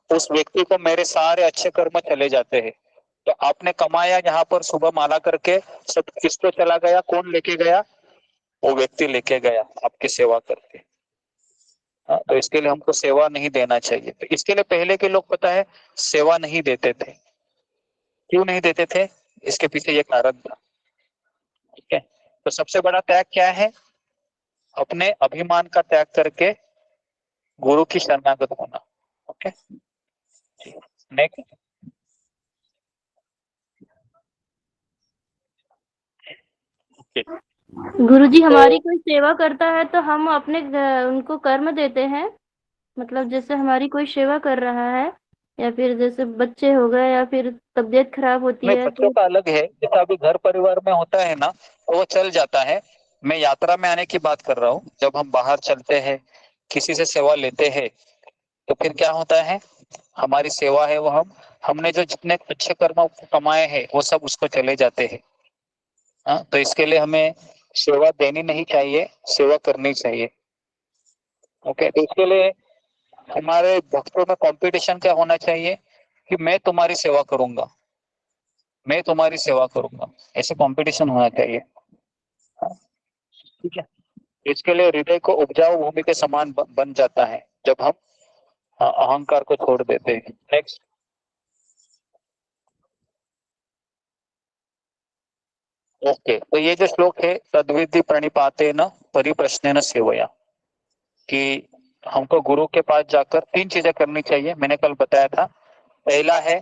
उस व्यक्ति को मेरे सारे अच्छे कर्म चले जाते हैं। तो आपने कमाया यहाँ पर सुबह माला करके, सब किसको चला गया, कौन लेके गया, वो व्यक्ति लेके गया आपकी सेवा करके। हाँ, तो इसके लिए हमको सेवा नहीं देना चाहिए। तो इसके लिए पहले के लोग पता है सेवा नहीं देते थे। क्यों नहीं देते थे, इसके पीछे ये कारण था। ठीक है, तो सबसे बड़ा त्याग क्या है, अपने अभिमान का त्याग करके गुरु की शरणागत होना। ओके, नेक्स्ट, ओके गुरुजी हमारी कोई सेवा करता है तो हम अपने उनको कर्म देते हैं, मतलब जैसे हमारी कोई सेवा कर रहा है या फिर जैसे बच्चे हो गए या फिर तबीयत खराब होती नहीं, है बच्चों तो का अलग है, जैसा अभी घर परिवार में होता है ना तो वो चल जाता है। मैं यात्रा में आने की बात कर रहा हूँ। जब हम बाहर चलते हैं, किसी से सेवा लेते हैं, तो फिर क्या होता है, हमारी सेवा है वो हमने जो जितने अच्छे कर्म कमाए हैं वो सब उसको चले जाते हैं। हाँ, तो इसके लिए हमें सेवा देनी नहीं चाहिए, सेवा करनी चाहिए। ओके, तो इसके लिए हमारे भक्तों में कंपटीशन क्या होना चाहिए कि मैं तुम्हारी सेवा करूंगा, मैं तुम्हारी सेवा करूंगा, ऐसे कंपटीशन होना चाहिए। हाँ, ठीक है। इसके लिए हृदय को उपजाऊ भूमि के समान बन जाता है जब हम अहंकार को छोड़ देते हैं। नेक्स्ट। ओके, तो ये जो श्लोक है, तद्विधि प्रणिपाते न परिप्रश्नेन सेवया, कि हमको गुरु के पास जाकर 3 चीजें करनी चाहिए। मैंने कल बताया था। पहला है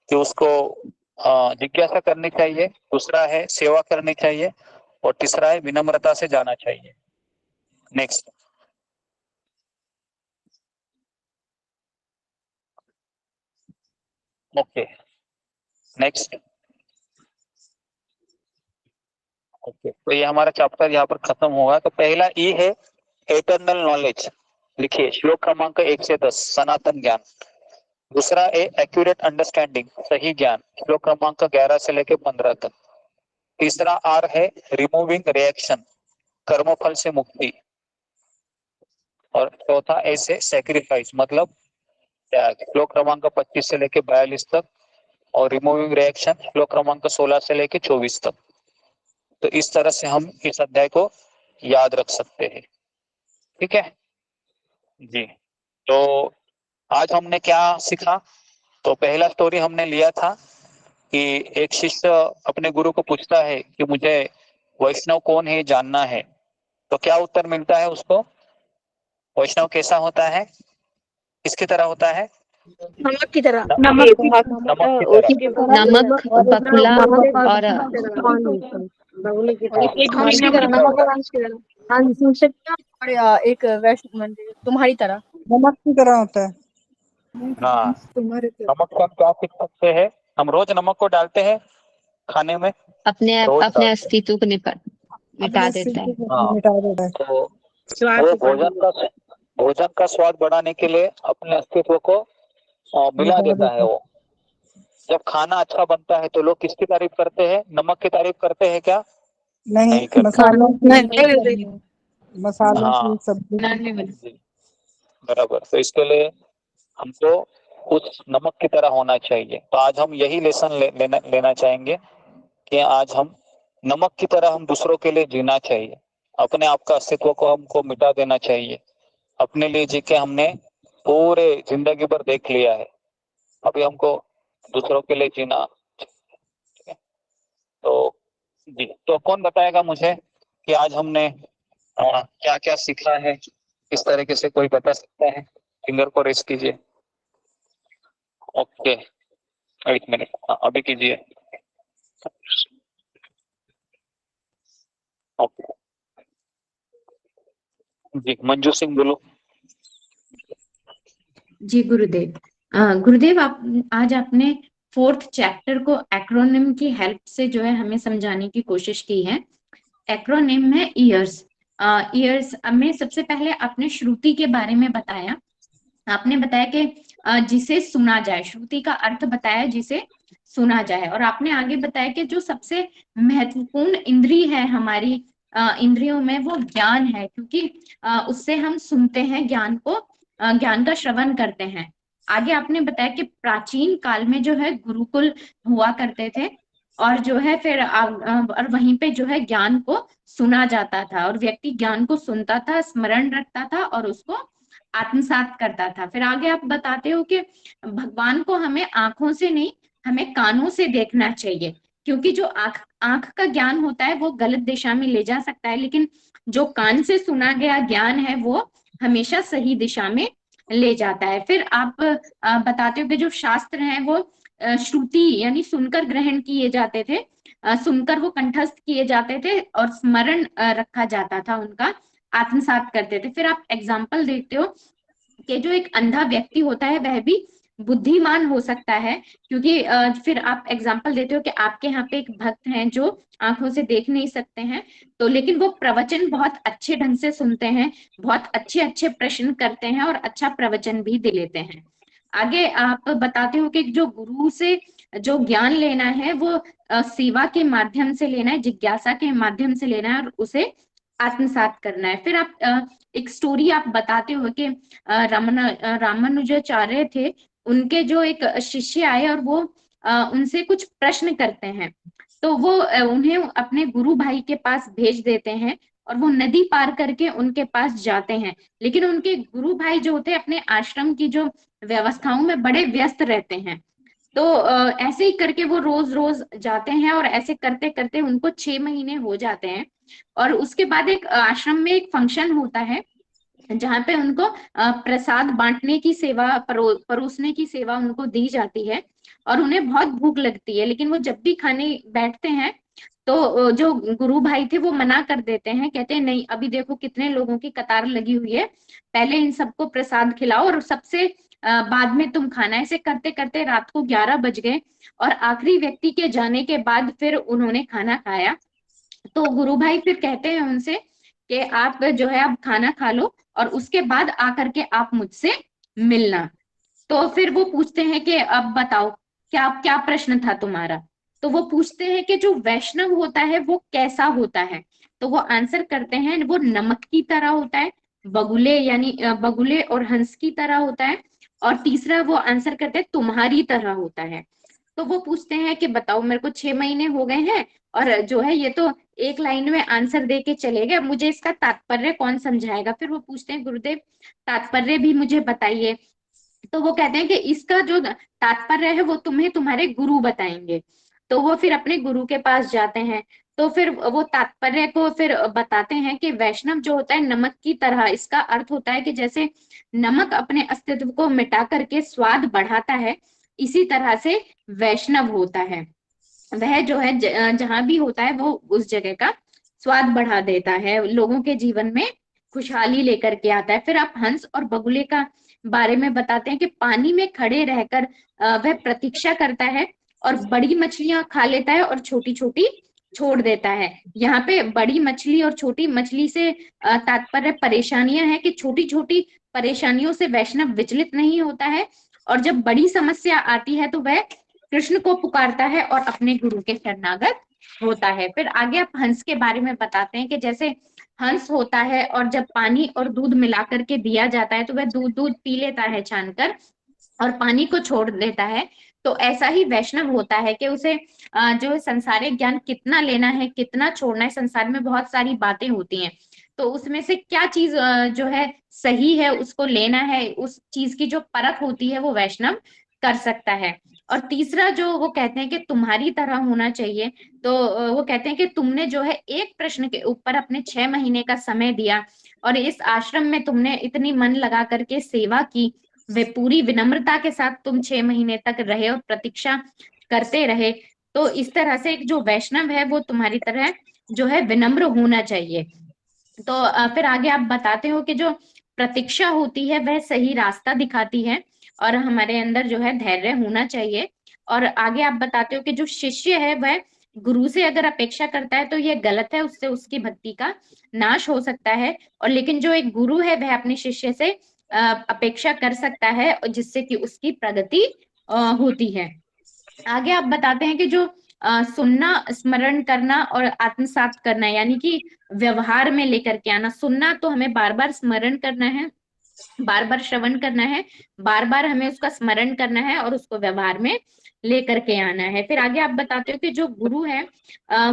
कि उसको जिज्ञासा करनी चाहिए, दूसरा है सेवा करनी चाहिए, और तीसरा है विनम्रता से जाना चाहिए। नेक्स्ट। Okay, next. ओके, तो ये हमारा चैप्टर यहाँ पर खत्म होगा। तो पहला ई है एटर्नल नॉलेज, लिखिए श्लोक क्रमांक 1 से 10, सनातन ज्ञान। दूसरा है एक्यूरेट अंडरस्टैंडिंग, सही ज्ञान, श्लोक क्रमांक 11 से लेकर 15 तक। तीसरा आर है रिमूविंग रिएक्शन, कर्मफल से मुक्ति। और चौथा ऐसे सेक्रीफाइस, मतलब त्याग, श्लोक क्रमांक 25 से लेकर 42 तक। और रिमूविंग रिएक्शन श्लोक क्रमांक 16 से लेकर 24 तक। तो इस तरह से हम इस अध्याय को याद रख सकते हैं। ठीक है जी। तो आज हमने क्या सीखा? तो पहला स्टोरी हमने लिया था कि एक शिष्य अपने गुरु को पूछता है कि मुझे वैष्णव कौन है जानना है। तो क्या उत्तर मिलता है उसको? वैष्णव कैसा होता है, किसकी तरह होता है? नमक की तरह। नमक की तरह। नमक, बकुला और बगुले की तरह। एक वैष्णव मंदिर तुम्हारी तरह। नमक की तरह होता है। हाँ, नमक का क्या सीख सकते हैं? हम रोज नमक को डालते हैं खाने में, अपने अस्तित्व को मिटा देता है। मिटा देता है। तो वो भोजन का स्वाद बढ़ाने के लिए अपने अस्तित्व को मिला देता है। वो जब खाना अच्छा बनता है तो लोग किसकी तारीफ करते हैं? नमक की तारीफ करते हैं क्या? नहीं, मसालों की सब्जी। बराबर। तो इसके लिए हमको उस नमक की तरह होना चाहिए। तो आज हम यही लेसन लेना चाहेंगे कि आज हम नमक की तरह हम दूसरों के लिए जीना चाहिए। अपने आप का अस्तित्व को हमको मिटा देना चाहिए। अपने लिए जी के हमने पूरे जिंदगी भर देख लिया है, अभी हमको दूसरों के लिए जीना। तो जी, तो कौन बताएगा मुझे कि आज हमने क्या क्या सीखा है? किस तरीके से कोई बता सकता है? फिंगर को रेस कीजिए। ओके, 1 मिनट, अभी कीजिए। ओके जी, मंजू सिंह बोलो। जी गुरुदेव। गुरुदेव, आप आज आपने 4th चैप्टर को एक्रोनिम की हेल्प से जो है हमें समझाने की कोशिश की है। एक्रोनिम है ईयर्स। ईयर्स में सबसे पहले आपने श्रुति के बारे में बताया। आपने बताया कि जिसे सुना जाए, श्रुति का अर्थ बताया जिसे सुना जाए। और आपने आगे बताया कि जो सबसे महत्वपूर्ण इंद्रिय है हमारी इंद्रियों में वो ज्ञान है, क्योंकि उससे हम सुनते हैं, ज्ञान का श्रवण करते हैं। आगे आपने बताया कि प्राचीन काल में जो है गुरुकुल हुआ करते थे और जो है फिर और वहीं पे जो है ज्ञान को सुना जाता था और व्यक्ति ज्ञान को सुनता था, स्मरण रखता था और उसको आत्मसात करता था। फिर आगे आप बताते हो कि भगवान को हमें आंखों से नहीं, हमें कानों से देखना चाहिए, क्योंकि जो आंख का ज्ञान होता है वो गलत दिशा में ले जा सकता है, लेकिन जो कान से सुना गया ज्ञान है वो हमेशा सही दिशा में ले जाता है। फिर आप बताते हो कि जो शास्त्र हैं वो श्रुति यानी सुनकर ग्रहण किए जाते थे, सुनकर वो कंठस्थ किए जाते थे और स्मरण रखा जाता था, उनका आत्मसात करते थे। फिर आप एग्जाम्पल देखते हो कि जो एक अंधा व्यक्ति होता है वह भी बुद्धिमान हो सकता है, क्योंकि फिर आप एग्जाम्पल देते हो कि आपके यहाँ पे एक भक्त हैं जो आंखों से देख नहीं सकते हैं, तो लेकिन वो प्रवचन बहुत अच्छे ढंग से सुनते हैं, बहुत अच्छे अच्छे प्रश्न करते हैं और अच्छा प्रवचन भी दे लेते हैं। आगे आप बताते हो कि जो गुरु से जो ज्ञान लेना है वो सेवा के माध्यम से लेना है, जिज्ञासा के माध्यम से लेना है और उसे आत्मसात करना है। फिर आप एक स्टोरी आप बताते हो कि रामानुजाचार्य थे, उनके जो एक शिष्य आए और वो उनसे कुछ प्रश्न करते हैं, तो वो उन्हें अपने गुरु भाई के पास भेज देते हैं और वो नदी पार करके उनके पास जाते हैं। लेकिन उनके गुरु भाई जो होते हैं अपने आश्रम की जो व्यवस्थाओं में बड़े व्यस्त रहते हैं, तो ऐसे ही करके वो रोज रोज जाते हैं और ऐसे करते करते उनको 6 महीने हो जाते हैं। और उसके बाद एक आश्रम में एक फंक्शन होता है जहाँ पे उनको प्रसाद बांटने की सेवा, परोसने की सेवा उनको दी जाती है और उन्हें बहुत भूख लगती है। लेकिन वो जब भी खाने बैठते हैं तो जो गुरु भाई थे वो मना कर देते हैं, कहते हैं नहीं, अभी देखो कितने लोगों की कतार लगी हुई है, पहले इन सबको प्रसाद खिलाओ और सबसे बाद में तुम खाना। ऐसे करते करते रात को 11 बज गए और आखिरी व्यक्ति के जाने के बाद फिर उन्होंने खाना खाया। तो गुरु भाई फिर कहते हैं उनसे कि आप जो है अब खाना खा लो और उसके बाद आकर के आप मुझसे मिलना। तो फिर वो पूछते हैं कि अब बताओ क्या क्या प्रश्न था तुम्हारा। तो वो पूछते हैं कि जो वैष्णव होता है वो कैसा होता है। तो वो आंसर करते हैं वो नमक की तरह होता है, बगुले यानी बगुले और हंस की तरह होता है। और तीसरा वो आंसर करते हैं तुम्हारी तरह होता है। तो वो पूछते हैं कि बताओ मेरे को 6 महीने हो गए हैं और जो है ये तो एक लाइन में आंसर दे के चले गए, मुझे इसका तात्पर्य कौन समझाएगा। फिर वो पूछते हैं गुरुदेव तात्पर्य भी मुझे बताइए। तो वो कहते हैं कि इसका जो तात्पर्य है वो तुम्हें तुम्हारे गुरु बताएंगे। तो वो फिर अपने गुरु के पास जाते हैं, तो फिर वो तात्पर्य को फिर बताते हैं कि वैष्णव जो होता है नमक की तरह, इसका अर्थ होता है कि जैसे नमक अपने अस्तित्व को मिटा करके स्वाद बढ़ाता है, इसी तरह से वैष्णव होता है, वह जो है जहां भी होता है वो उस जगह का स्वाद बढ़ा देता है, लोगों के जीवन में खुशहाली लेकर के आता है। फिर आप हंस और बगुले का बारे में बताते हैं कि पानी में खड़े रहकर वह प्रतीक्षा करता है और बड़ी मछलियां खा लेता है और छोटी छोटी छोड़ देता है। यहाँ पे बड़ी मछली और छोटी मछली से तात्पर्य परेशानियां हैं कि छोटी छोटी परेशानियों से वैष्णव विचलित नहीं होता है और जब बड़ी समस्या आती है तो वह कृष्ण को पुकारता है और अपने गुरु के शरणागत होता है। फिर आगे आप हंस के बारे में बताते हैं कि जैसे हंस होता है और जब पानी और दूध मिला करके दिया जाता है तो वह दूध पी लेता है छानकर और पानी को छोड़ देता है। तो ऐसा ही वैष्णव होता है कि उसे जो संसारिक ज्ञान कितना लेना है कितना छोड़ना है, संसार में बहुत सारी बातें होती हैं, तो उसमें से क्या चीज जो है सही है उसको लेना है, उस चीज की जो परख होती है वो वैष्णव कर सकता है। और तीसरा जो वो कहते हैं कि तुम्हारी तरह होना चाहिए, तो वो कहते हैं कि तुमने जो है एक प्रश्न के ऊपर अपने 6 महीने का समय दिया और इस आश्रम में तुमने इतनी मन लगा करके सेवा की, वे पूरी विनम्रता के साथ तुम 6 महीने तक रहे और प्रतीक्षा करते रहे, तो इस तरह से एक जो वैष्णव है वो तुम्हारी तरह जो है विनम्र होना चाहिए। तो फिर आगे आप बताते हो कि जो प्रतीक्षा होती है वह सही रास्ता दिखाती है और हमारे अंदर जो है धैर्य होना चाहिए। और आगे आप बताते हो कि जो शिष्य है वह गुरु से अगर अपेक्षा करता है तो यह गलत है, उससे उसकी भक्ति का नाश हो सकता है। और लेकिन जो एक गुरु है वह अपने शिष्य से अपेक्षा कर सकता है जिससे कि उसकी प्रगति होती है। आगे आप बताते हैं कि जो सुनना, स्मरण करना और आत्मसात करना यानी कि व्यवहार में लेकर के आना। सुनना तो हमें बार बार स्मरण करना है, बार बार श्रवण करना है, बार बार हमें उसका स्मरण करना है और उसको व्यवहार में लेकर के आना है। फिर आगे आप बताते हो कि जो गुरु है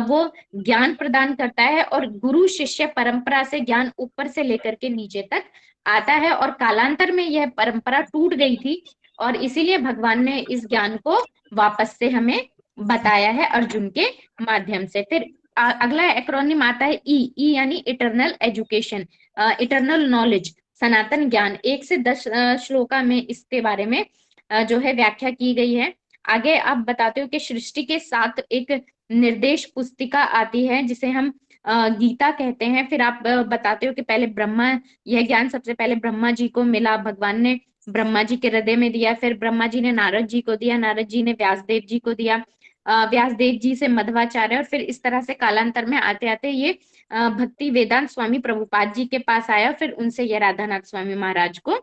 वो ज्ञान प्रदान करता है और गुरु शिष्य परंपरा से ज्ञान ऊपर से लेकर के नीचे तक आता है और कालांतर में यह परंपरा टूट गई थी और इसीलिए भगवान ने इस ज्ञान को वापस से हमें बताया है अर्जुन के माध्यम से। फिर अगला एक्रोनिम आता है ई यानी इटरनल एजुकेशन, इटरनल नॉलेज, सनातन ज्ञान। 1 से 10 श्लोका में इसके बारे में जो है व्याख्या की गई है। आगे आप बताते हो कि सृष्टि के साथ एक निर्देश पुस्तिका आती है जिसे हम गीता कहते हैं। फिर आप बताते हो कि पहले ब्रह्मा, यह ज्ञान सबसे पहले ब्रह्मा जी को मिला, भगवान ने ब्रह्मा जी के हृदय में दिया, फिर ब्रह्मा जी ने नारद जी को दिया, नारद जी ने व्यासदेव जी को दिया, व्यासदेव जी से मध्वाचार्य, और फिर इस तरह से कालांतर में आते आते ये भक्ति वेदांत स्वामी प्रभुपाद जी के पास आया, फिर उनसे ये राधानाथ स्वामी महाराज को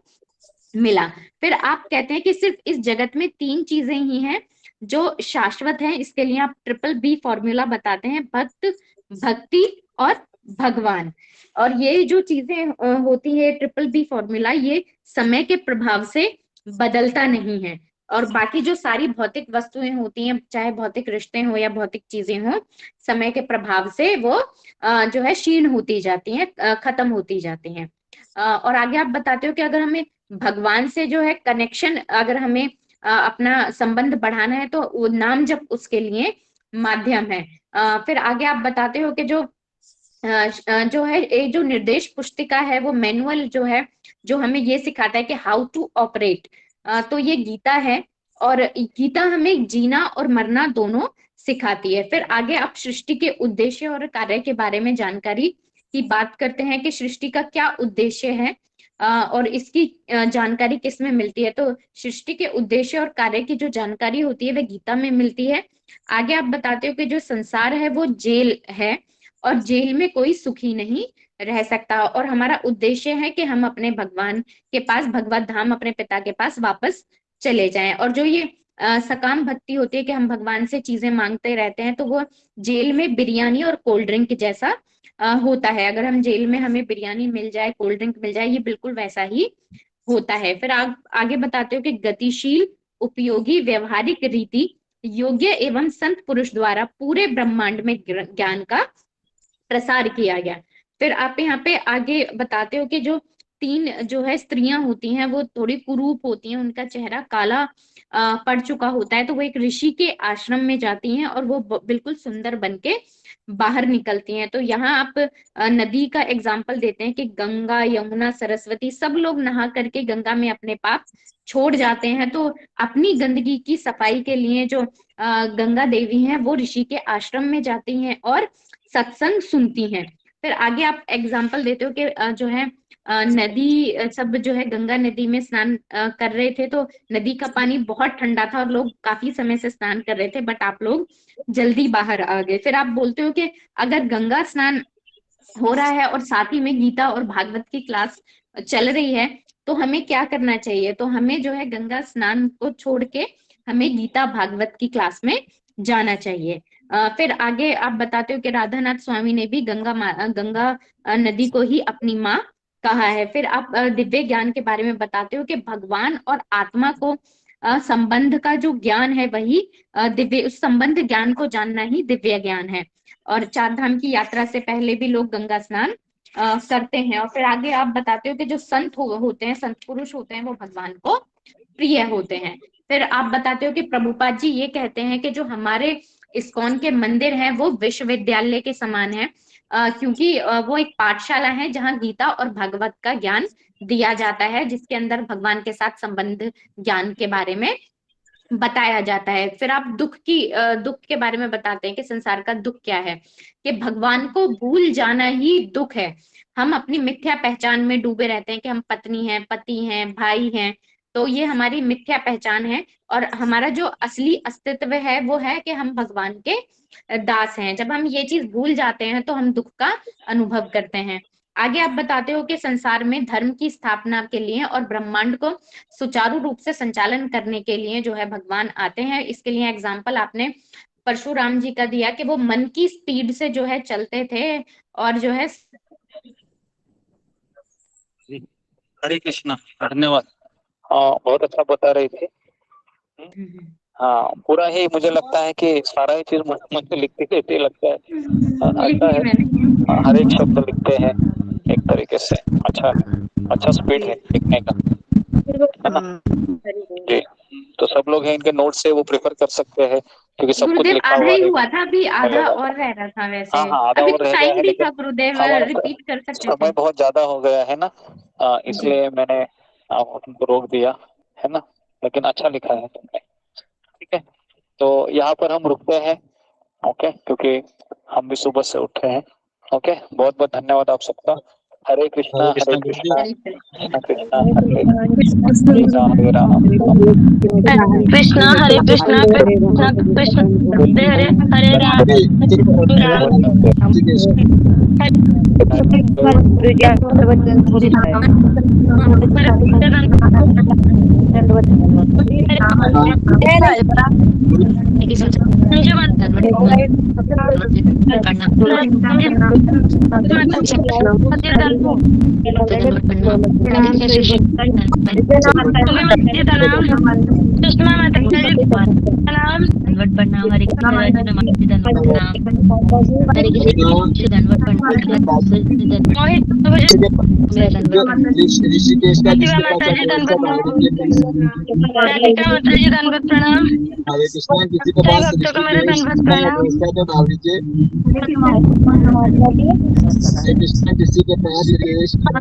मिला। फिर आप कहते हैं कि सिर्फ इस जगत में 3 चीजें ही हैं जो शाश्वत हैं, इसके लिए आप BBB फॉर्मूला बताते हैं, भक्त, भक्ति और भगवान। और ये जो चीजें होती है BBB फॉर्मूला, ये समय के प्रभाव से बदलता नहीं है, और बाकी जो सारी भौतिक वस्तुएं होती हैं, चाहे भौतिक रिश्ते हो या भौतिक चीजें हो, समय के प्रभाव से वो जो है क्षीण होती जाती हैं, खत्म होती जाती हैं। और आगे आप बताते हो कि अगर हमें भगवान से जो है कनेक्शन, अगर हमें अपना संबंध बढ़ाना है तो वो नाम जप उसके लिए माध्यम है। फिर आगे आप बताते हो कि जो है ये जो निर्देश पुस्तिका है वो मैनुअल जो है, जो हमें ये सिखाता है कि हाउ टू ऑपरेट, तो ये गीता है, और गीता हमें जीना और मरना दोनों सिखाती है। फिर आगे आप सृष्टि के उद्देश्य और कार्य के बारे में जानकारी की बात करते हैं कि सृष्टि का क्या उद्देश्य है और इसकी जानकारी किस में मिलती है। तो सृष्टि के उद्देश्य और कार्य की जो जानकारी होती है वह गीता में मिलती है। आगे आप बताते हो कि जो संसार है वो जेल है, और जेल में कोई सुखी नहीं रह सकता, और हमारा उद्देश्य है कि हम अपने भगवान के पास, भगवत धाम, अपने पिता के पास वापस चले जाएं। और जो ये सकाम भक्ति होती है कि हम भगवान से चीजें मांगते रहते हैं, तो वो जेल में बिरयानी और कोल्ड ड्रिंक जैसा होता है। अगर हम जेल में हमें बिरयानी मिल जाए, कोल्ड ड्रिंक मिल जाए, ये बिल्कुल वैसा ही होता है। फिर आगे बताते हो कि गतिशील, उपयोगी, व्यवहारिक रीति, योग्य एवं संत पुरुष द्वारा पूरे ब्रह्मांड में ज्ञान का प्रसार किया गया। फिर आप यहाँ पे आगे बताते हो कि जो 3 जो है स्त्रियां होती हैं वो थोड़ी कुरूप होती हैं, उनका चेहरा काला पड़ चुका होता है, तो वो एक ऋषि के आश्रम में जाती हैं और वो बिल्कुल सुंदर बन के बाहर निकलती हैं। तो यहाँ आप नदी का एग्जाम्पल देते हैं कि गंगा, यमुना, सरस्वती सब लोग नहा करके गंगा में अपने पाप छोड़ जाते हैं, तो अपनी गंदगी की सफाई के लिए जो गंगा देवी हैं वो ऋषि के आश्रम में जाती हैं और सत्संग सुनती हैं। फिर आगे आप एग्जाम्पल देते हो कि जो है नदी, सब जो है गंगा नदी में स्नान कर रहे थे, तो नदी का पानी बहुत ठंडा था और लोग काफी समय से स्नान कर रहे थे, बट आप लोग जल्दी बाहर आ गए। फिर आप बोलते हो कि अगर गंगा स्नान हो रहा है और साथ ही में गीता और भागवत की क्लास चल रही है, तो हमें क्या करना चाहिए? तो हमें जो है गंगा स्नान को छोड़ के हमें गीता भागवत की क्लास में जाना चाहिए। फिर आगे आप बताते हो कि राधानाथ स्वामी ने भी गंगा नदी को ही अपनी माँ कहा है। फिर आप दिव्य ज्ञान के बारे में बताते हो कि भगवान और आत्मा को संबंध का जो ज्ञान है वही दिव्य, उस संबंध ज्ञान को जानना ही दिव्य ज्ञान है। और 4 धाम की यात्रा से पहले भी लोग गंगा स्नान करते हैं। और फिर आगे आप बताते हो कि जो संत होते हैं, संत पुरुष होते हैं, वो भगवान को प्रिय होते हैं। फिर आप बताते हो कि प्रभुपाद जी ये कहते हैं कि जो हमारे इस्कॉन के मंदिर हैं वो विश्वविद्यालय के समान है, क्योंकि वो एक पाठशाला है जहाँ गीता और भागवत का ज्ञान दिया जाता है, जिसके अंदर भगवान के साथ संबंध ज्ञान के बारे में बताया जाता है। फिर आप दुख के बारे में बताते हैं कि संसार का दुख क्या है, कि भगवान को भूल जाना ही दुख है। हम अपनी मिथ्या पहचान में डूबे रहते हैं कि हम पत्नी हैं, पति हैं, भाई हैं, तो ये हमारी मिथ्या पहचान है, और हमारा जो असली अस्तित्व है वो है कि हम भगवान के दास हैं। जब हम ये चीज भूल जाते हैं तो हम दुख का अनुभव करते हैं। आगे आप बताते हो कि संसार में धर्म की स्थापना के लिए और ब्रह्मांड को सुचारू रूप से संचालन करने के लिए जो है भगवान आते हैं। इसके लिए एग्जाम्पल आपने परशुराम जी का दिया कि वो मन की स्पीड से जो है चलते थे, और जो है हरे कृष्णा, धन्यवाद। बहुत अच्छा बता रहे थे। हाँ, पूरा ही मुझे लगता है कि सारा ही चीज मुझे लिखते रहते लगता है। अच्छा है, हर एक शब्द लिखते हैं एक तरीके से। अच्छा स्पीड है लिखने का, है ना जी। तो सब लोग हैं इनके नोट से वो प्रेफर कर सकते हैं, क्योंकि सब कुछ गुरुदेव लिखा आधा हुआ ही है। हुआ था, अभी आधा और रह रहा था वैसे। हाँ, आधा अभी और तो रह गया टाइम है, भी लेकिन था गुरुदेव, हमारा रिपीट कर सकते समय थे। बहुत ज्यादा हो गया है ना, इसलिए मैंने तुमको रोक दिया, है ना। लेकिन अच्छा लिखा है तुमने। ठीक है, तो यहाँ पर हम रुकते हैं। ओके, क्योंकि हम भी सुबह से उठे हैं। ओके, बहुत बहुत धन्यवाद आप सबका। हरे कृष्णा हरे कृष्णा कृष्ण कृष्णा हरे हरे राम कृष्णा हरे कृष्णा कृष्णा कृष्ण हरे हरे राम ऋषिकेश का जिसके पास प्रणाम। हरे कृष्णा, किसी के पास ऋषिकेश व्यवस्था तो डाल दीजिए। हरे कृष्णा, किसी के पास ऋषिकेश का